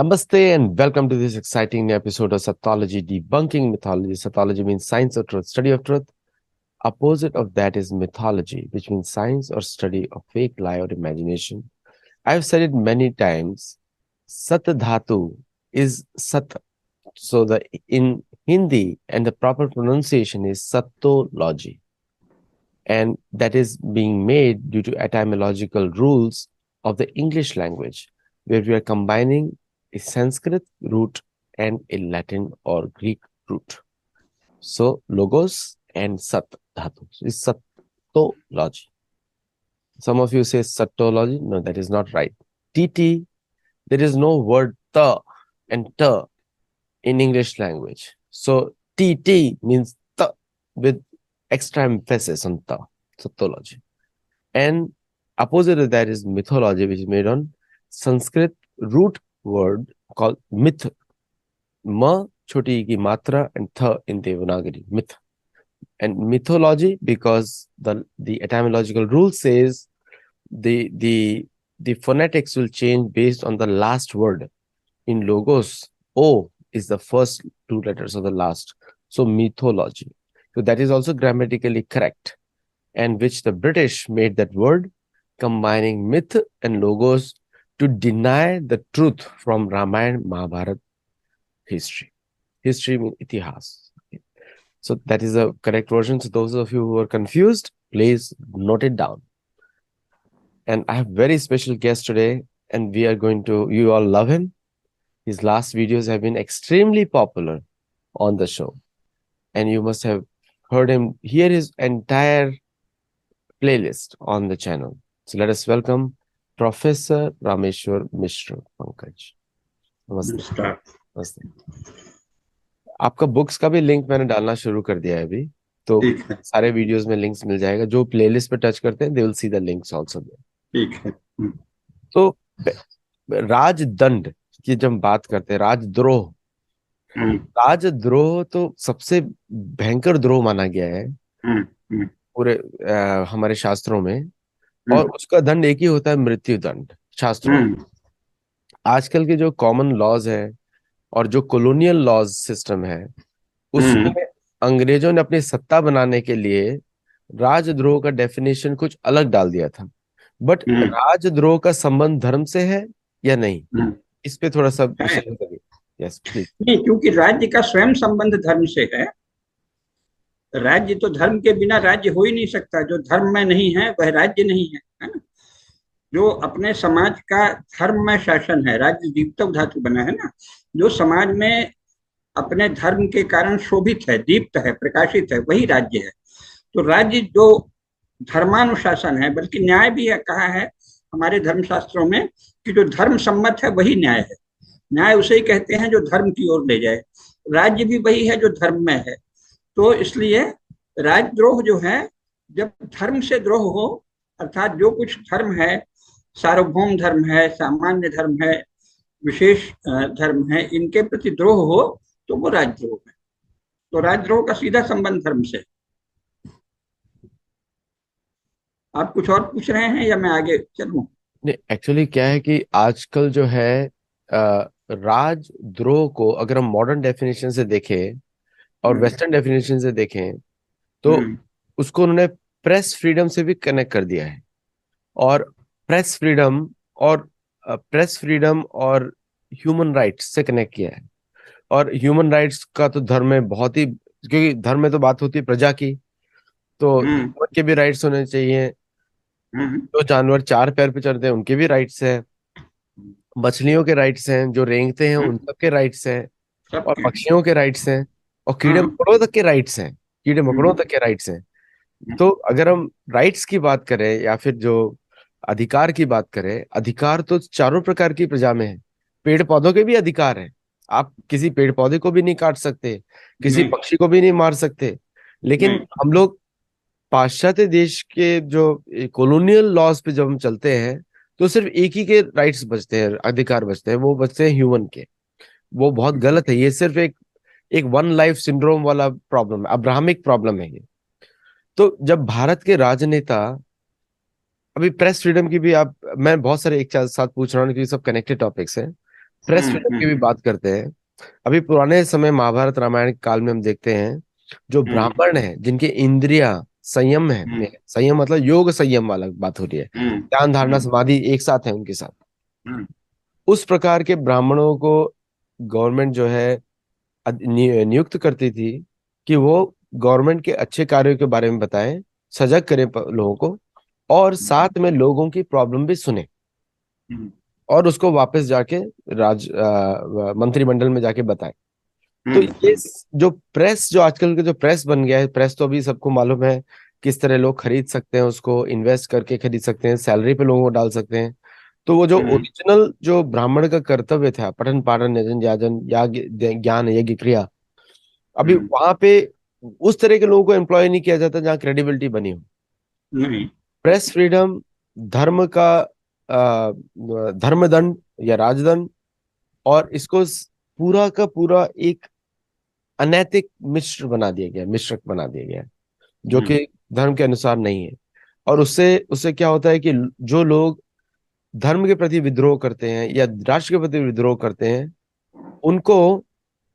Namaste and welcome to this exciting new episode of Satyology Debunking Mythology. Satyology means science or truth, study of truth. Opposite of that is mythology, which means science or study of fake, lie, or imagination. I've said it many times. Sat Dhatu is Sat. So in Hindi and the proper pronunciation is Satyology. And that is being made due to etymological rules of the English language, where we are combining a Sanskrit root and a Latin or Greek root. So logos and sat dhatu is satology. Some of you say satology. No, that is not right. TT, there is no word ta and ta in English language. So TT means ta with extra emphasis on ta, satology. And opposite of that is mythology, which is made on Sanskrit root word called myth. Ma choti ki matra and tha in Devanagari, myth. And mythology, because the etymological rule says the phonetics will change based on the last word. In logos, O is the first two letters of the last. So mythology. So that is also grammatically correct. And which the British made that word, combining myth and logos to deny the truth from Ramayana, Mahabharata history. History means itihas. So that is the correct version. So those of you who are confused, please note it down. And I have very special guest today, and we are going to, you all love him. His last videos have been extremely popular on the show. And you must have heard him hear his entire playlist on the channel. So let us welcome Professor Rameshwar Mishra. Pankaj. Namaste. नमस्ते। आपका books का भी link मैंने डालना शुरू कर दिया है अभी, तो सारे वीडियोस में लिंक्स मिल जाएगा। जो प्लेलिस्ट पे टच करते हैं they will see the links also there. ठीक है। तो राजदंड की जब बात करते हैं, राजद्रोह, राजद्रोह तो सबसे भयंकर द्रोह माना गया है पूरे हमारे शास्त्रों में, और उसका दंड एक ही होता है, मृत्यु दंड शास्त्रों में। आजकल के जो कॉमन लॉज है और जो कॉलोनियल लॉज सिस्टम है, उसमें अंग्रेजों ने अपनी सत्ता बनाने के लिए राजद्रोह का डेफिनेशन कुछ अलग डाल दिया था। बट राजद्रोह का संबंध धर्म से है या नहीं, इस पे थोड़ा सा विश्लेषण करिए। Yes please. नहीं, क्योंकि राज्य का स्वयं संबंध धर्म से है। राज्य तो धर्म के बिना राज्य हो ही नहीं सकता। जो धर्म में नहीं है वह राज्य नहीं है, है ना। जो अपने समाज का धर्म में शासन है, राज्य दीप्तक धातु बना है ना, जो समाज में अपने धर्म के कारण शोभित है, दीप्त है, प्रकाशित है, वही राज्य है। तो राज्य जो धर्मानुशासन है, बल्कि न्याय भी है, कहा है हमारे धर्मशास्त्रों में कि जो धर्म सम्मत है वही न्याय है। न्याय उसे ही कहते हैं जो धर्म की ओर ले जाए। राज्य भी वही है जो धर्म में है। तो इसलिए राजद्रोह जो है, जब धर्म से द्रोह हो, अर्थात जो कुछ धर्म है, सार्वभौम धर्म है, सामान्य धर्म है, विशेष धर्म है, इनके प्रति द्रोह हो तो वो राजद्रोह है। तो राजद्रोह का सीधा संबंध धर्म से। आप कुछ और पूछ रहे हैं या मैं आगे चलूं? नहीं, एक्चुअली क्या है कि आजकल जो है राजद्रोह को अगर हम मॉडर्न डेफिनेशन से देखें और वेस्टर्न डेफिनेशन से देखें, तो उसको उन्होंने प्रेस फ्रीडम से भी कनेक्ट कर दिया है। और प्रेस फ्रीडम और ह्यूमन राइट्स से कनेक्ट किया है। और ह्यूमन राइट्स का तो धर्म में बहुत ही, क्योंकि धर्म में तो बात होती है प्रजा की, तो जानवर के भी राइट्स होने चाहिए। जो जानवर चार पैर पे चलते हैं उनके भी राइट्स हैं, मछलियों के राइट्स हैं, जो रेंगते हैं उन सब के राइट्स हैं, और पक्षियों के राइट्स हैं, और कीड़े मकोड़ों तक के राइट्स हैं, कीड़े मकोड़ों तक के राइट्स हैं। तो अगर हम राइट्स की बात करें या फिर जो अधिकार की बात करें, अधिकार तो चारों प्रकार की प्रजा में है। पेड़ पौधों के भी अधिकार है। आप किसी पेड़ पौधे को भी नहीं काट सकते, किसी पक्षी को भी नहीं मार सकते। लेकिन हम लोग पाश्चात्य देश के जो कॉलोनियल लॉज पे जब हम चलते हैं, तो सिर्फ एक ही के राइट्स बचते हैं, अधिकार बचते हैं, वो बचते हैं ह्यूमन के। वो बहुत गलत है। ये सिर्फ एक वन लाइफ सिंड्रोम वाला प्रॉब्लम है, अब्राहमिक प्रॉब्लम है ये। तो जब भारत के राजनेता, अभी प्रेस फ्रीडम की भी मैं बहुत सारे एक साथ पूछ रहा हूँ क्योंकि सब कनेक्टेड टॉपिक्स हैं। प्रेस फ्रीडम की भी बात करते हैं। अभी पुराने समय महाभारत रामायण काल में हम देखते हैं, जो हम्म ब्राह्मण है जिनके इंद्रियां संयम है, हम्म संयम मतलब योग संयम वाला बात हो रही है, हम्म ध्यान धारणा हम्म समाधि एक साथ है उनके साथ, हम्म उस प्रकार के ब्राह्मणों को गवर्नमेंट जो है नियुक्त करती थी कि वो गवर्नमेंट के अच्छे कार्यों के बारे में बताएं, सजग करें लोगों को, और साथ में लोगों की प्रॉब्लम भी सुने, हम्म और उसको वापस जाके मंत्रिमंडल में जाके बताएं। तो ये हम्म जो प्रेस, जो आजकल के जो प्रेस बन गया है, प्रेस तो अभी सबको मालूम है किस तरह लोग खरीद सकते हैं, उसको इन्वेस्ट करके खरीद सकते हैं, सैलरी पे लोगों को डाल सकते हैं। तो वो जो हम्म ओरिजिनल जो ब्राह्मण का कर्तव्य था, पठन पाठन यजन याजन ज्ञान यज्ञ क्रिया, अभी हम्म, वहां पे उस तरह के लोगों को एम्प्लॉय नहीं किया जाता जहाँ क्रेडिबिलिटी बनी हो। नहीं। प्रेस फ्रीडम धर्म का धर्मदंड या राजदंड, और इसको पूरा का पूरा एक अनैतिक मिश्र बना दिया गया, मिश्रक बना दिया गया, जो हम्म कि धर्म के अनुसार नहीं है। और उससे उससे क्या होता है कि जो लोग धर्म के प्रति विद्रोह करते हैं या राष्ट्र के प्रति विद्रोह करते हैं, उनको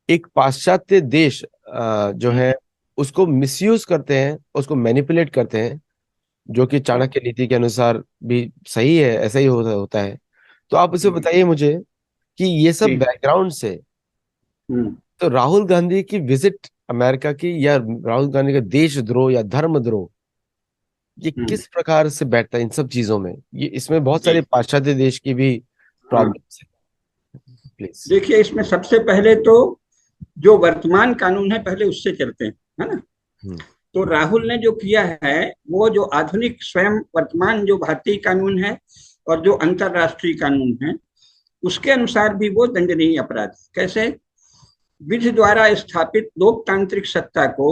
एक पाश्चात्य देश जो हम्म है उसको मिसयूज करते हैं, उसको मैनिपुलेट करते हैं, जो कि चाणक्य नीति के अनुसार भी सही है, ऐसा ही होता है। तो आप इसे हम्म, बताइए मुझे कि ये सब ठीक। बैकग्राउंड से, हम्म तो राहुल गांधी की विजिट अमेरिका की, या राहुल गांधी का देशद्रोह या धर्मद्रोह, ये हम्म किस प्रकार से बैठता है इन सब चीजों में? ये इसमें बहुत सारे जी। पाश्चात्य देश की भी हाँ, प्रॉब्लम्स है। प्लीज। देखिए इसमें सबसे पहले तो जो वर्तमान कानून है पहले उससे चलते हैं, है ना। हम्म। तो राहुल ने जो किया है वो जो आधुनिक स्वयं वर्तमान जो भारतीय कानून है और जो अंतरराष्ट्रीय कानून है उसके अनुसार भी वो दंडनीय अपराध है। कैसे? विधि द्वारा स्थापित लोकतांत्रिक सत्ता को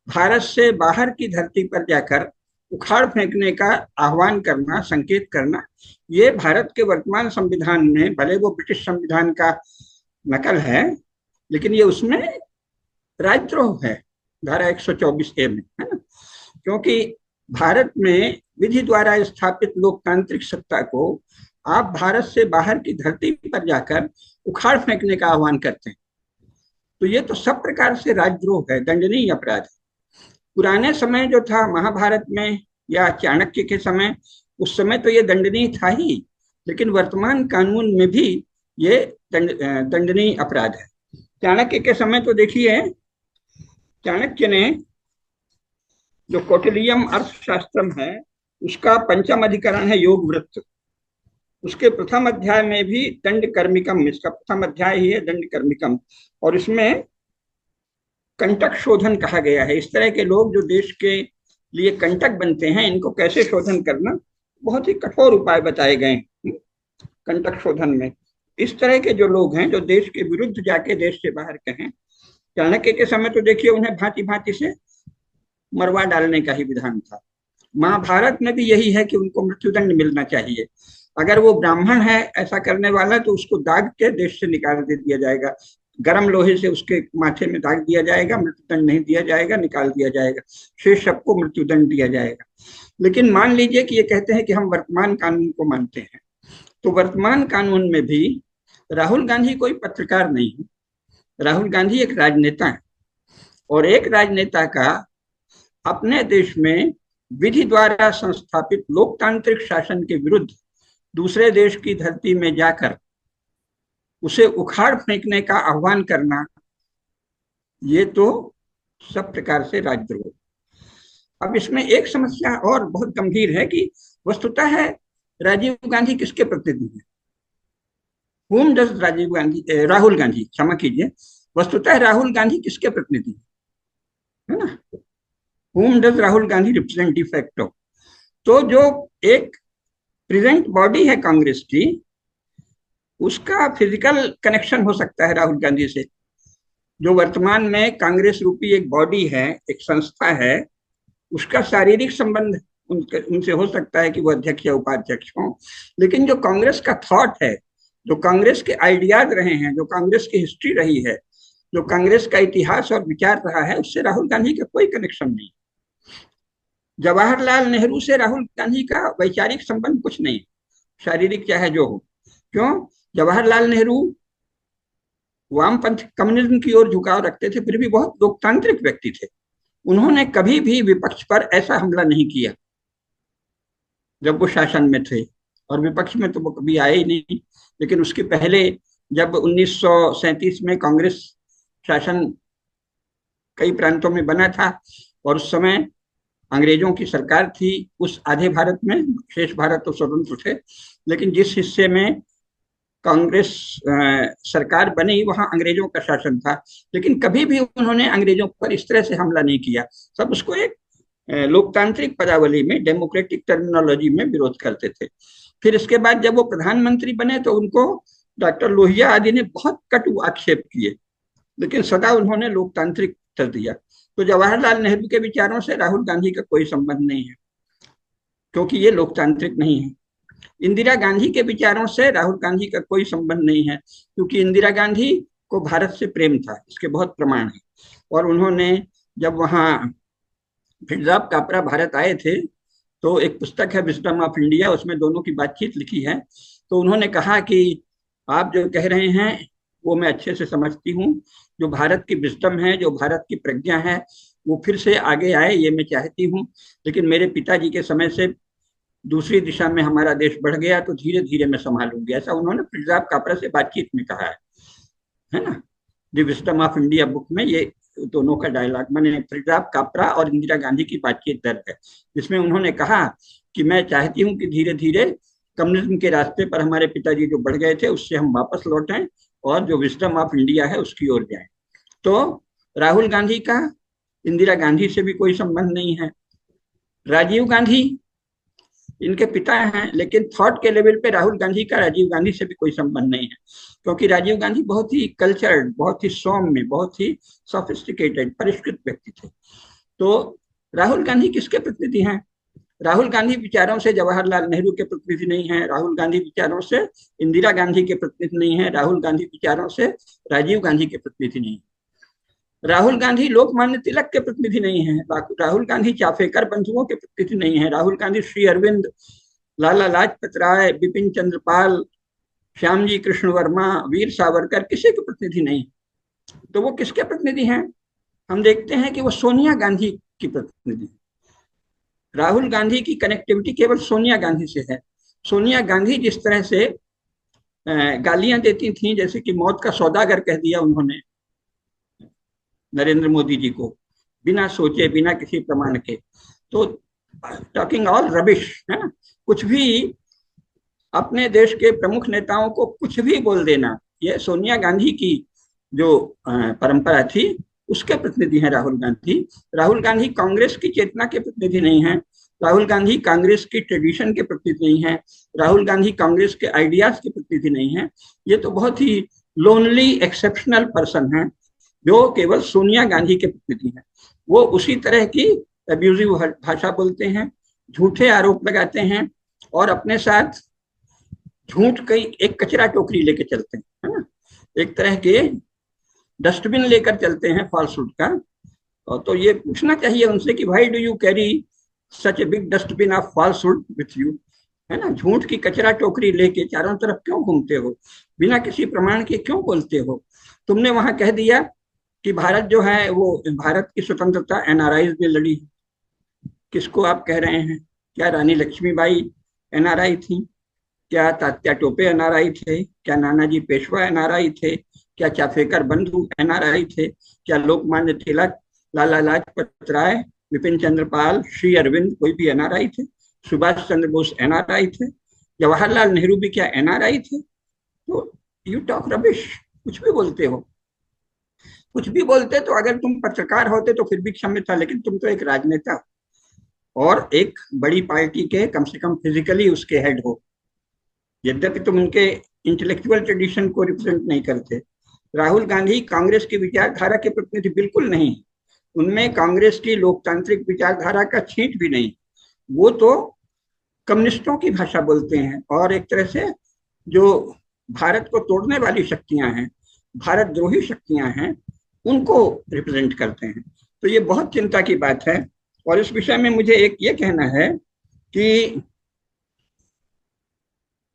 भारत से बाहर की धरती पर जाकर उखाड़ फेंकने का आह्वान करना, संकेत करना, ये भारत के वर्तमान संविधान में, भले वो ब्रिटिश संविधान का नकल है, लेकिन ये उसमें राजद्रोह है, धारा 124A में, है ना। क्योंकि भारत में विधि द्वारा स्थापित लोकतांत्रिक सत्ता को आप भारत से बाहर की धरती पर जाकर उखाड़ फेंकने का आह्वान करते हैं, तो ये तो सब प्रकार से राजद्रोह है, दंडनीय अपराध है। पुराने समय जो था महाभारत में या चाणक्य के समय, उस समय तो ये दंडनीय था ही, लेकिन वर्तमान कानून में भी ये दंडनीय अपराध है। चाणक्य के समय तो देखिए, चाणक्य ने जो कौटिल्यम अर्थशास्त्रम है उसका पंचम अधिकरण है योग वृत्त, उसके प्रथम अध्याय में भी दंड कर्मिकम, इसका प्रथम अध्याय ही है दंड कर्मिकम, और इसमें कंटक शोधन कहा गया है। इस तरह के लोग जो देश के लिए कंटक बनते हैं, इनको कैसे शोधन करना, बहुत ही कठोर उपाय बताए गए हैं कंटक शोधन में। इस तरह के जो लोग हैं जो देश के विरुद्ध जाके देश से बाहर के हैं, चाणक्य के समय तो देखिए उन्हें भांति भांति से मरवा डालने का ही विधान था। महाभारत में भी यही है कि उनको मृत्युदंड मिलना चाहिए। अगर वो ब्राह्मण है ऐसा करने वाला तो उसको दाग के देश से निकाल दे दिया जाएगा, गर्म लोहे से उसके माथे में दाग दिया जाएगा, मृत्युदंड नहीं दिया जाएगा, निकाल दिया जाएगा, शेष सबको मृत्युदंड दिया जाएगा। लेकिन मान लीजिए कि ये कहते हैं कि हम वर्तमान कानून को मानते हैं, तो वर्तमान कानून में भी राहुल गांधी कोई पत्रकार नहीं है, राहुल गांधी एक राजनेता है, और एक राजनेता का अपने देश में विधि द्वारा संस्थापित लोकतांत्रिक शासन के विरुद्ध दूसरे देश की धरती में जाकर उसे उखाड़ फेंकने का आह्वान करना, ये तो सब प्रकार से राजद्रोह। अब इसमें एक समस्या और बहुत गंभीर है कि वस्तुतः है राजीव गांधी किसके प्रतिनिधि है? हुम डज राजीव गांधी, राहुल गांधी, क्षमा कीजिए, वस्तुतः राहुल गांधी किसके प्रतिनिधि है ना? हुम does Rahul Gandhi represent de facto? तो जो एक प्रेजेंट बॉडी है कांग्रेस की, उसका फिजिकल कनेक्शन हो सकता है राहुल गांधी से। जो वर्तमान में कांग्रेस रूपी एक बॉडी है, एक संस्था है, उसका शारीरिक संबंध उनसे हो सकता है कि वो अध्यक्ष या उपाध्यक्ष हों, लेकिन जो कांग्रेस का थॉट है, जो कांग्रेस के आइडियाज रहे हैं, जो कांग्रेस की हिस्ट्री रही है, जो कांग्रेस का इतिहास और विचार रहा है, उससे राहुल गांधी का कोई कनेक्शन नहीं। जवाहरलाल नेहरू से राहुल गांधी का वैचारिक संबंध कुछ नहीं, शारीरिक चाहे जो हो। क्यों? जवाहरलाल नेहरू वामपंथ कम्युनिज्म की ओर झुकाव रखते थे, फिर भी बहुत लोकतांत्रिक व्यक्ति थे। उन्होंने कभी भी विपक्ष पर ऐसा हमला नहीं किया जब वो शासन में थे, और विपक्ष में तो वो कभी आए ही नहीं। लेकिन उसके पहले जब 1937 में कांग्रेस शासन कई प्रांतों में बना था, और उस समय अंग्रेजों की सरकार थी उस आधे भारत में, शेष भारत तो स्वतंत्र थे, लेकिन जिस हिस्से में कांग्रेस सरकार बनी वहां अंग्रेजों का शासन था। लेकिन कभी भी उन्होंने अंग्रेजों पर इस तरह से हमला नहीं किया, सब उसको एक लोकतांत्रिक पदावली में, डेमोक्रेटिक टर्मिनोलॉजी में विरोध करते थे। फिर इसके बाद जब वो प्रधानमंत्री बने तो उनको डॉक्टर लोहिया आदि ने बहुत कटु आक्षेप किए, लेकिन सदा उन्होंने लोकतांत्रिक उत्तर दिया। तो जवाहरलाल नेहरू के विचारों से राहुल गांधी का कोई संबंध नहीं है, क्योंकि ये लोकतांत्रिक नहीं है। इंदिरा गांधी के विचारों से राहुल गांधी का कोई संबंध नहीं है, क्योंकि इंदिरा गांधी को भारत से प्रेम था, इसके बहुत प्रमाण है। और उन्होंने जब वहां फिरजाब कापरा भारत आए थे, तो एक पुस्तक है विजडम ऑफ इंडिया, उसमें दोनों की बातचीत लिखी है। तो उन्होंने कहा कि आप जो कह रहे हैं वो मैं अच्छे से समझती हूँ, जो भारत की विजडम है, जो भारत की प्रज्ञा है, वो फिर से आगे आए, ये मैं चाहती हूँ। लेकिन मेरे पिताजी के समय से दूसरी दिशा में हमारा देश बढ़ गया, तो धीरे धीरे मैं संभालूंगी, ऐसा उन्होंने फिरजाब कापरा से बातचीत में कहा है ना। The wisdom of India book में ये दोनों का डायलॉग, मैंने फिरजाब कापरा और इंदिरा गांधी की बातचीत दर्ज है, जिसमें उन्होंने कहा कि मैं चाहती हूँ कि धीरे धीरे कम्युनिज्म के रास्ते पर हमारे पिताजी जो बढ़ गए थे उससे हम वापस लौटें, और जो विजडम ऑफ इंडिया है उसकी ओर जाएं। तो राहुल गांधी का इंदिरा गांधी से भी कोई संबंध नहीं है। राजीव गांधी इनके पिता हैं, लेकिन थॉट के लेवल पे राहुल गांधी का राजीव गांधी से भी कोई संबंध नहीं है, क्योंकि राजीव गांधी बहुत ही कल्चर्ड, बहुत ही सौम्य, बहुत ही सोफिस्टिकेटेड, परिष्कृत व्यक्ति थे। तो राहुल गांधी किसके प्रतिनिधि हैं? राहुल गांधी विचारों से जवाहरलाल नेहरू के प्रतिनिधि नहीं है, राहुल गांधी विचारों से इंदिरा गांधी के प्रतिनिधि नहीं है, राहुल गांधी विचारों से राजीव गांधी के प्रतिनिधि नहीं है, राहुल गांधी लोकमान्य तिलक के प्रतिनिधि नहीं है, राहुल गांधी चाफेकर बंधुओं के प्रतिनिधि नहीं है, राहुल गांधी श्री अरविंद, लाला लाजपत राय, बिपिन चंद्रपाल, श्यामजी कृष्ण वर्मा, वीर सावरकर, किसी के प्रतिनिधि नहीं। तो वो किसके प्रतिनिधि हैं? हम देखते हैं कि वो सोनिया गांधी की प्रतिनिधि। राहुल गांधी की कनेक्टिविटी केवल सोनिया गांधी से है। सोनिया गांधी जिस तरह से गालियां देती थी, जैसे कि मौत का सौदागर कह दिया उन्होंने नरेंद्र मोदी जी को, बिना सोचे, बिना किसी प्रमाण के, तो टॉकिंग ऑल रबिश, है ना, कुछ भी अपने देश के प्रमुख नेताओं को कुछ भी बोल देना, ये सोनिया गांधी की जो परंपरा थी उसके प्रतिनिधि हैं राहुल गांधी। राहुल गांधी कांग्रेस की चेतना के प्रतिनिधि नहीं हैं, राहुल गांधी कांग्रेस की ट्रेडिशन के प्रतिनिधि नहीं हैं, राहुल गांधी कांग्रेस के आइडियाज के प्रतिनिधि नहीं हैं। ये तो बहुत ही लोनली एक्सेप्शनल पर्सन है जो केवल सोनिया गांधी के प्रतिनिधि हैं। वो उसी तरह की अब्यूजिव भाषा बोलते हैं, झूठे आरोप लगाते हैं, और अपने साथ झूठ कई एक कचरा टोकरी लेके चलते हैं, है ना, एक तरह के डस्टबिन लेकर चलते हैं फॉल्सहुड का। और तो ये पूछना चाहिए उनसे कि भाई do you carry such a big dustbin of falsehood with you, है ना, झूठ की कचरा टोकरी लेके चारों तरफ क्यों घूमते हो, बिना किसी प्रमाण के क्यों बोलते हो? तुमने वहां कह दिया कि भारत जो है वो, भारत की स्वतंत्रता एनआरआई ने लड़ी। किसको आप कह रहे हैं? क्या रानी लक्ष्मीबाई एनआरआई थी? क्या तात्या टोपे एनआरआई थे? क्या नानाजी पेशवा एनआरआई थे? क्या चाफेकर बंधु एनआरआई थे? क्या लोकमान्य तिलक, लाला लाजपत राय, विपिन चंद्रपाल, श्री अरविंद कोई भी एनआरआई थे? सुभाष चंद्र बोस एनआरआई थे? जवाहरलाल नेहरू भी क्या एनआरआई थे? तो यू टॉक रबिश, कुछ भी बोलते हो, कुछ भी बोलते। तो अगर तुम पत्रकार होते तो फिर भी क्षम्य था, लेकिन तुम तो एक राजनेता और एक बड़ी पार्टी के कम से कम फिजिकली उसके हेड हो, यद्यपि तुम उनके इंटेलेक्चुअल ट्रेडिशन को रिप्रेजेंट नहीं करते। राहुल गांधी कांग्रेस की विचारधारा के प्रतिनिधि बिल्कुल नहीं, उनमें कांग्रेस की लोकतांत्रिक विचारधारा का छींट भी नहीं। वो तो कम्युनिस्टों की भाषा बोलते हैं, और एक तरह से जो भारत को तोड़ने वाली शक्तियां हैं, भारत द्रोही शक्तियां हैं, उनको रिप्रेजेंट करते हैं। तो ये बहुत चिंता की बात है। और इस विषय में मुझे एक ये कहना है कि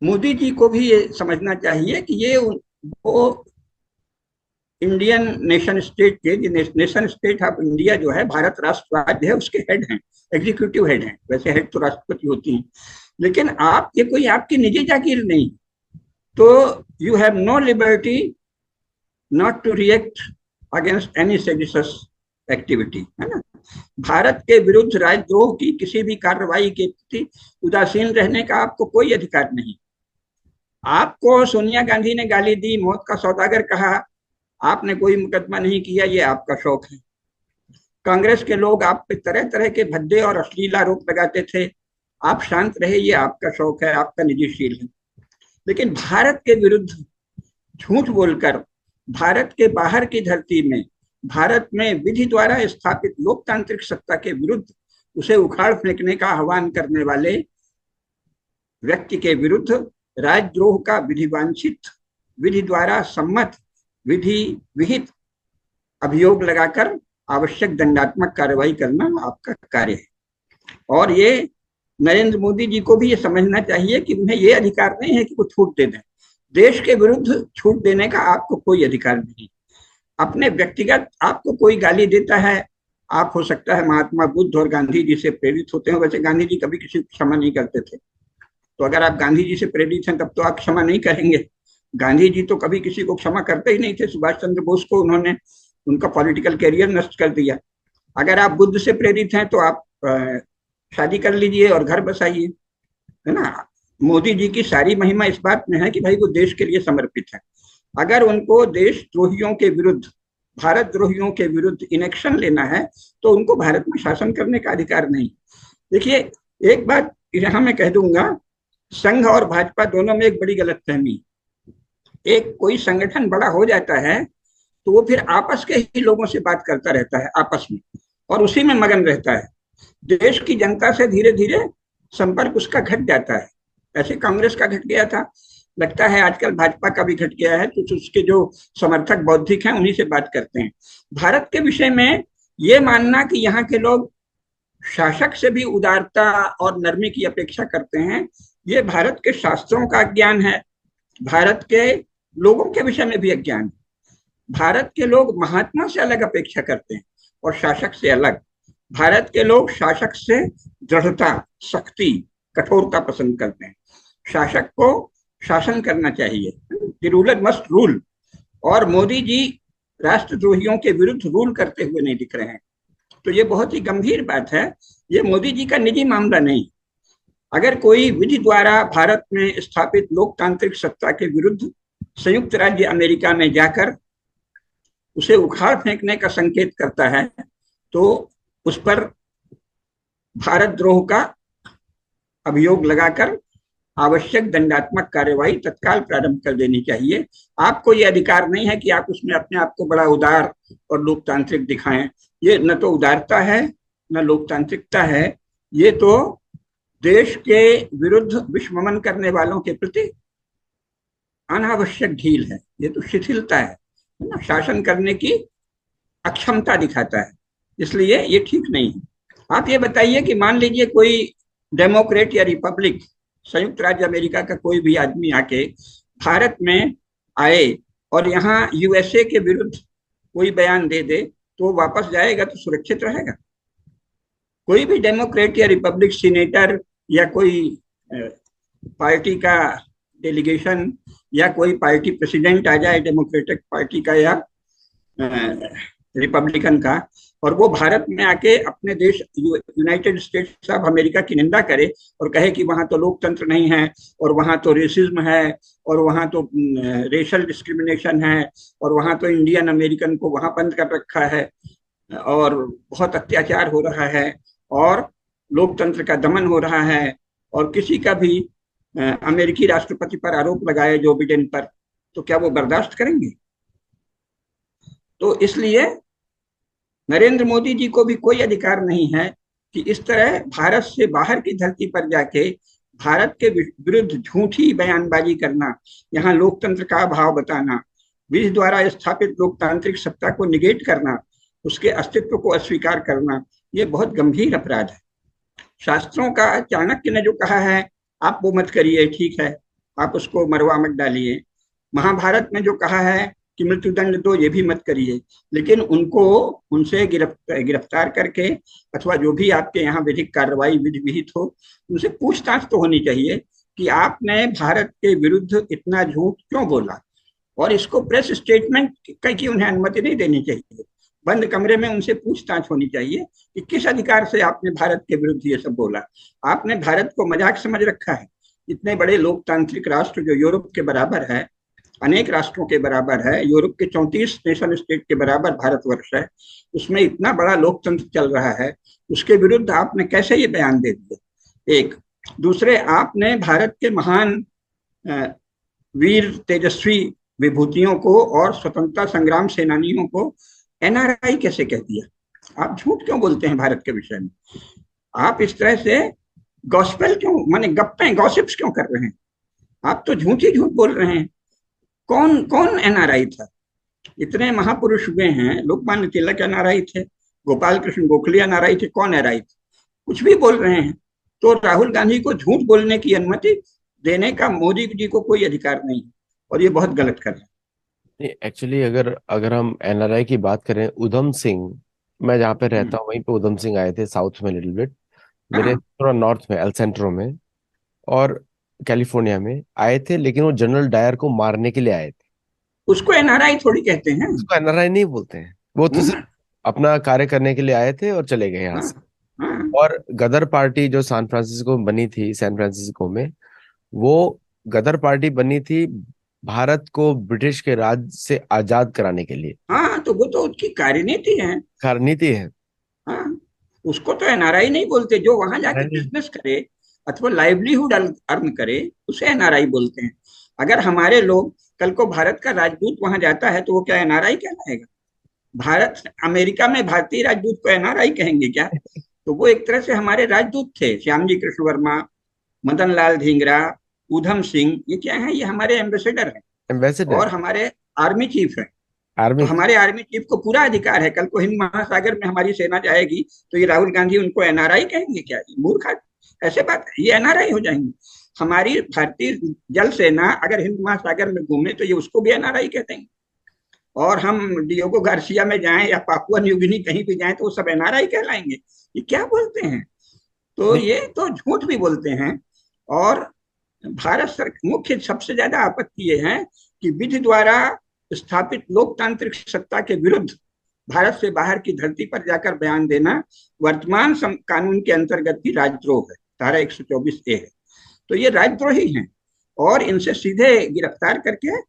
मोदी जी को भी ये समझना चाहिए कि ये वो इंडियन नेशन स्टेट के, नेशन स्टेट ऑफ इंडिया जो है, भारत राष्ट्र राज्य है, उसके हेड हैं, एग्जीक्यूटिव हेड हैं। वैसे हेड तो राष्ट्रपति होती हैं, लेकिन आप, ये कोई आपकी निजी जागीर नहीं। तो you have no liberty not to react against any seditious activity, है ना। भारत के विरुद्ध राजद्रोह की किसी भी कार्रवाई के प्रति उदासीन रहने का आपको कोई अधिकार नहीं। आपको सोनिया गांधी ने गाली दी, मौत का सौदागर कहा, आपने कोई मुकदमा नहीं किया, ये आपका शौक है। कांग्रेस के लोग आप पे तरह तरह के भद्दे और अश्लील आरोप लगाते थे, आप शांत रहे, ये आपका शौक है, आपका निजी शील है। लेकिन भारत के विरुद्ध झूठ बोलकर भारत के बाहर की धरती में, भारत में विधि द्वारा स्थापित लोकतांत्रिक सत्ता के विरुद्ध उसे उखाड़ फेंकने का आह्वान करने वाले व्यक्ति के विरुद्ध राजद्रोह का विधिवांछित, विधि द्वारा सम्मत, विधि विहित अभियोग लगाकर आवश्यक दंडात्मक कार्रवाई करना आपका कार्य है। और ये नरेंद्र मोदी जी को भी ये समझना चाहिए कि उन्हें ये अधिकार नहीं है कि वो छूट दे दें। देश के विरुद्ध छूट देने का आपको कोई अधिकार नहीं। अपने व्यक्तिगत आपको कोई गाली देता है, आप हो सकता है महात्मा बुद्ध और गांधी जी से प्रेरित होते हैं। वैसे गांधी जी कभी किसी को क्षमा नहीं करते थे, तो अगर आप गांधी जी से प्रेरित हैं तब तो आप क्षमा नहीं करेंगे। गांधी जी तो कभी किसी को क्षमा करते ही नहीं थे। सुभाष चंद्र बोस को उन्होंने, उनका पॉलिटिकल कैरियर नष्ट कर दिया। अगर आप बुद्ध से प्रेरित हैं तो आप शादी कर लीजिए और घर बसाइए, है ना। मोदी जी की सारी महिमा इस बात में है कि भाई वो देश के लिए समर्पित है। अगर उनको देशद्रोहियों के विरुद्ध, भारत द्रोहियों के विरुद्ध इनेक्शन लेना है तो उनको भारत में शासन करने का अधिकार नहीं। देखिए, एक बात यहाँ मैं कह दूंगा, संघ और भाजपा दोनों में एक बड़ी गलतफहमी। एक कोई संगठन बड़ा हो जाता है तो वो फिर आपस के ही लोगों से बात करता रहता है आपस में, और उसी में मगन रहता है। देश की जनता से धीरे धीरे संपर्क उसका घट जाता है। ऐसे कांग्रेस का घट गया था, लगता है आजकल भाजपा का भी घट गया है। तो उसके जो समर्थक बौद्धिक हैं उन्हीं से बात करते हैं। भारत के विषय में ये मानना कि यहाँ के लोग शासक से भी उदारता और नरमी की अपेक्षा करते हैं, ये भारत के शास्त्रों का अज्ञान है, भारत के लोगों के विषय में भी अज्ञान है। भारत के लोग महात्मा से अलग अपेक्षा करते हैं और शासक से अलग। भारत के लोग शासक से दृढ़ता, शक्ति, कठोरता पसंद करते हैं। शासक को शासन करना चाहिए, द रूलर मस्ट रूल। और मोदी जी राष्ट्रद्रोहियों के विरुद्ध रूल करते हुए नहीं दिख रहे हैं, तो ये बहुत ही गंभीर बात है। ये मोदी जी का निजी मामला नहीं। अगर कोई विधि द्वारा भारत में स्थापित लोकतांत्रिक सत्ता के विरुद्ध संयुक्त राज्य अमेरिका में जाकर उसे उखाड़ फेंकने का संकेत करता है तो उस पर भारत द्रोह का अभियोग लगाकर आवश्यक दंडात्मक कार्रवाई तत्काल प्रारंभ कर देनी चाहिए। आपको ये अधिकार नहीं है कि आप उसमें अपने आप को बड़ा उदार और लोकतांत्रिक दिखाएं। ये न तो उदारता है न लोकतांत्रिकता है, ये तो देश के विरुद्ध विषमन करने वालों के प्रति अनावश्यक ढील है, ये तो शिथिलता है ना, शासन करने की अक्षमता दिखाता है। इसलिए ये ठीक नहीं है। आप ये बताइए कि मान लीजिए कोई डेमोक्रेट या रिपब्लिक, संयुक्त राज्य अमेरिका का कोई भी आदमी आके भारत में आए और यहाँ यूएसए के विरुद्ध कोई बयान दे दे तो वापस जाएगा तो सुरक्षित रहेगा? कोई भी डेमोक्रेट या रिपब्लिक सीनेटर या कोई पार्टी का डेलीगेशन या कोई पार्टी प्रेसिडेंट आ जाए डेमोक्रेटिक पार्टी का या रिपब्लिकन का, और वो भारत में आके अपने देश यूनाइटेड स्टेट्स ऑफ अमेरिका की निंदा करे और कहे कि वहां तो लोकतंत्र नहीं है और वहां तो रेसिज्म है और वहां तो रेशल डिस्क्रिमिनेशन है और वहां तो इंडियन अमेरिकन को वहां बंद कर रखा है और बहुत अत्याचार हो रहा है और लोकतंत्र का दमन हो रहा है, और किसी का भी अमेरिकी राष्ट्रपति पर आरोप लगाए जो बिडेन पर, तो क्या वो बर्दाश्त करेंगे? तो इसलिए नरेंद्र मोदी जी को भी कोई अधिकार नहीं है कि इस तरह भारत से बाहर की धरती पर जाके भारत के विरुद्ध झूठी बयानबाजी करना, यहाँ लोकतंत्र का अभाव बताना, विधि द्वारा स्थापित लोकतांत्रिक सत्ता को निगेट करना, उसके अस्तित्व को अस्वीकार करना, ये बहुत गंभीर अपराध है। शास्त्रों का चाणक्य ने जो कहा है आप वो मत करिए, ठीक है, आप उसको मरवा मत डालिए। महाभारत में जो कहा है कि मृत्युदंड दो, ये भी मत करिए, लेकिन उनको उनसे गिरफ्तार करके अथवा जो भी आपके यहाँ विधिक कार्रवाई विधि विहित हो, उनसे पूछताछ तो होनी चाहिए कि आपने भारत के विरुद्ध इतना झूठ क्यों बोला। और इसको प्रेस स्टेटमेंट की उन्हें अनुमति नहीं देनी चाहिए, बंद कमरे में उनसे पूछताछ होनी चाहिए कि किस अधिकार से आपने भारत के विरुद्ध ये सब बोला। आपने भारत को मजाक समझ रखा है। इतने बड़े लोकतांत्रिक राष्ट्र जो यूरोप के बराबर है, अनेक राष्ट्रों के बराबर है, यूरोप के 34 नेशन स्टेट के बराबर भारतवर्ष है, उसमें इतना बड़ा लोकतंत्र चल रहा है, उसके विरुद्ध आपने कैसे ये बयान दे दिए। एक दूसरे, आपने भारत के महान वीर तेजस्वी विभूतियों को और स्वतंत्रता संग्राम सेनानियों को एनआरआई कैसे कह दिया। आप झूठ क्यों बोलते हैं भारत के विषय में। आप इस तरह से गॉस्पेल क्यों, माने गप्पे गॉसिप्स क्यों कर रहे हैं। आप तो झूठ ही झूठ बोल रहे हैं। कौन कौन एनआरआई था। इतने महापुरुष हुए हैं, लोकमान्य तिलक एनआरआई थे, गोपाल कृष्ण गोखले एनआरआई थे, कौन एनआरआई थे। कुछ भी बोल रहे हैं। तो राहुल गांधी को झूठ बोलने की अनुमति देने का मोदी जी को कोई अधिकार नहीं है, और ये बहुत गलत कर रहे हैं। एक्चुअली अगर अगर हम एनआरआई की बात करें, उधम सिंह, मैं जहाँ पे रहता हूँ वहीं पे उधम सिंह आए थे, साउथ में लिटिल बिट, मेरे हाँ, थोड़ा नॉर्थ में एल सेंट्रो में और कैलिफोर्निया में आए थे, लेकिन वो जनरल डायर को मारने के लिए आए थे। उसको एनआरआई थोड़ी कहते हैं। उसको एनआरआई नहीं बोलते हैं, वो तो सिर्फ अपना कार्य करने के लिए आए थे और चले गए यहाँ हाँ, से। हाँ, और गदर पार्टी जो सैन फ्रांसिस्को में बनी थी, सैन फ्रांसिस्को में, वो गदर पार्टी बनी थी भारत को ब्रिटिश के राज से आजाद कराने के लिए। हाँ, तो वो तो उसकी कार्यनीति है। रणनीति है। हाँ, उसको तो एनआरआई नहीं बोलते। जो वहां जाके नहीं, बिजनेस करे अथवा लाइवलीहुड अर्न करे, उसे एनआरआई बोलते हैं। अगर हमारे लोग कल को भारत का राजदूत वहां जाता है तो वो क्या एनआरआई कहलाएगा। भारत अमेरिका में भारतीय राजदूत को एनआरआई कहेंगे क्या। तो वो एक तरह से हमारे राजदूत थे। श्यामजी कृष्ण वर्मा, मदन लाल ढींगरा, ऊधम सिंह, ये क्या है, ये हमारे एम्बेसडर हैं एम्बेसडर, और हमारे आर्मी चीफ हैं। तो आर्मी। हमारे आर्मी चीफ को पूरा अधिकार है। कल को हिंद महासागर में हमारी सेना जाएगी तो ये राहुल गांधी उनको एनआरआई कहेंगे क्या। मूर्ख ऐसे बात, ये एनआरआई हो जाएंगे। हमारी भारतीय जल सेना अगर हिंद महासागर में घूमे तो ये उसको भी एनआरआई कहते हैं। और हम डियोगो गार्सिया में जाएं या पापुआ न्यू गिनी कहीं भी जाएं तो वो सब एनआरआई कहलाएंगे। ये क्या बोलते हैं। तो नहीं, ये तो झूठ भी बोलते हैं। और भारत सरकार मुख्य सबसे ज्यादा आपत्ति ये है कि विधि द्वारा स्थापित लोकतांत्रिक सत्ता के विरुद्ध भारत से बाहर की धरती पर जाकर बयान देना वर्तमान कानून के अंतर्गत भी राजद्रोह है। धारा 124A है। तो ये राजद्रोही हैं और इनसे सीधे गिरफ्तार करके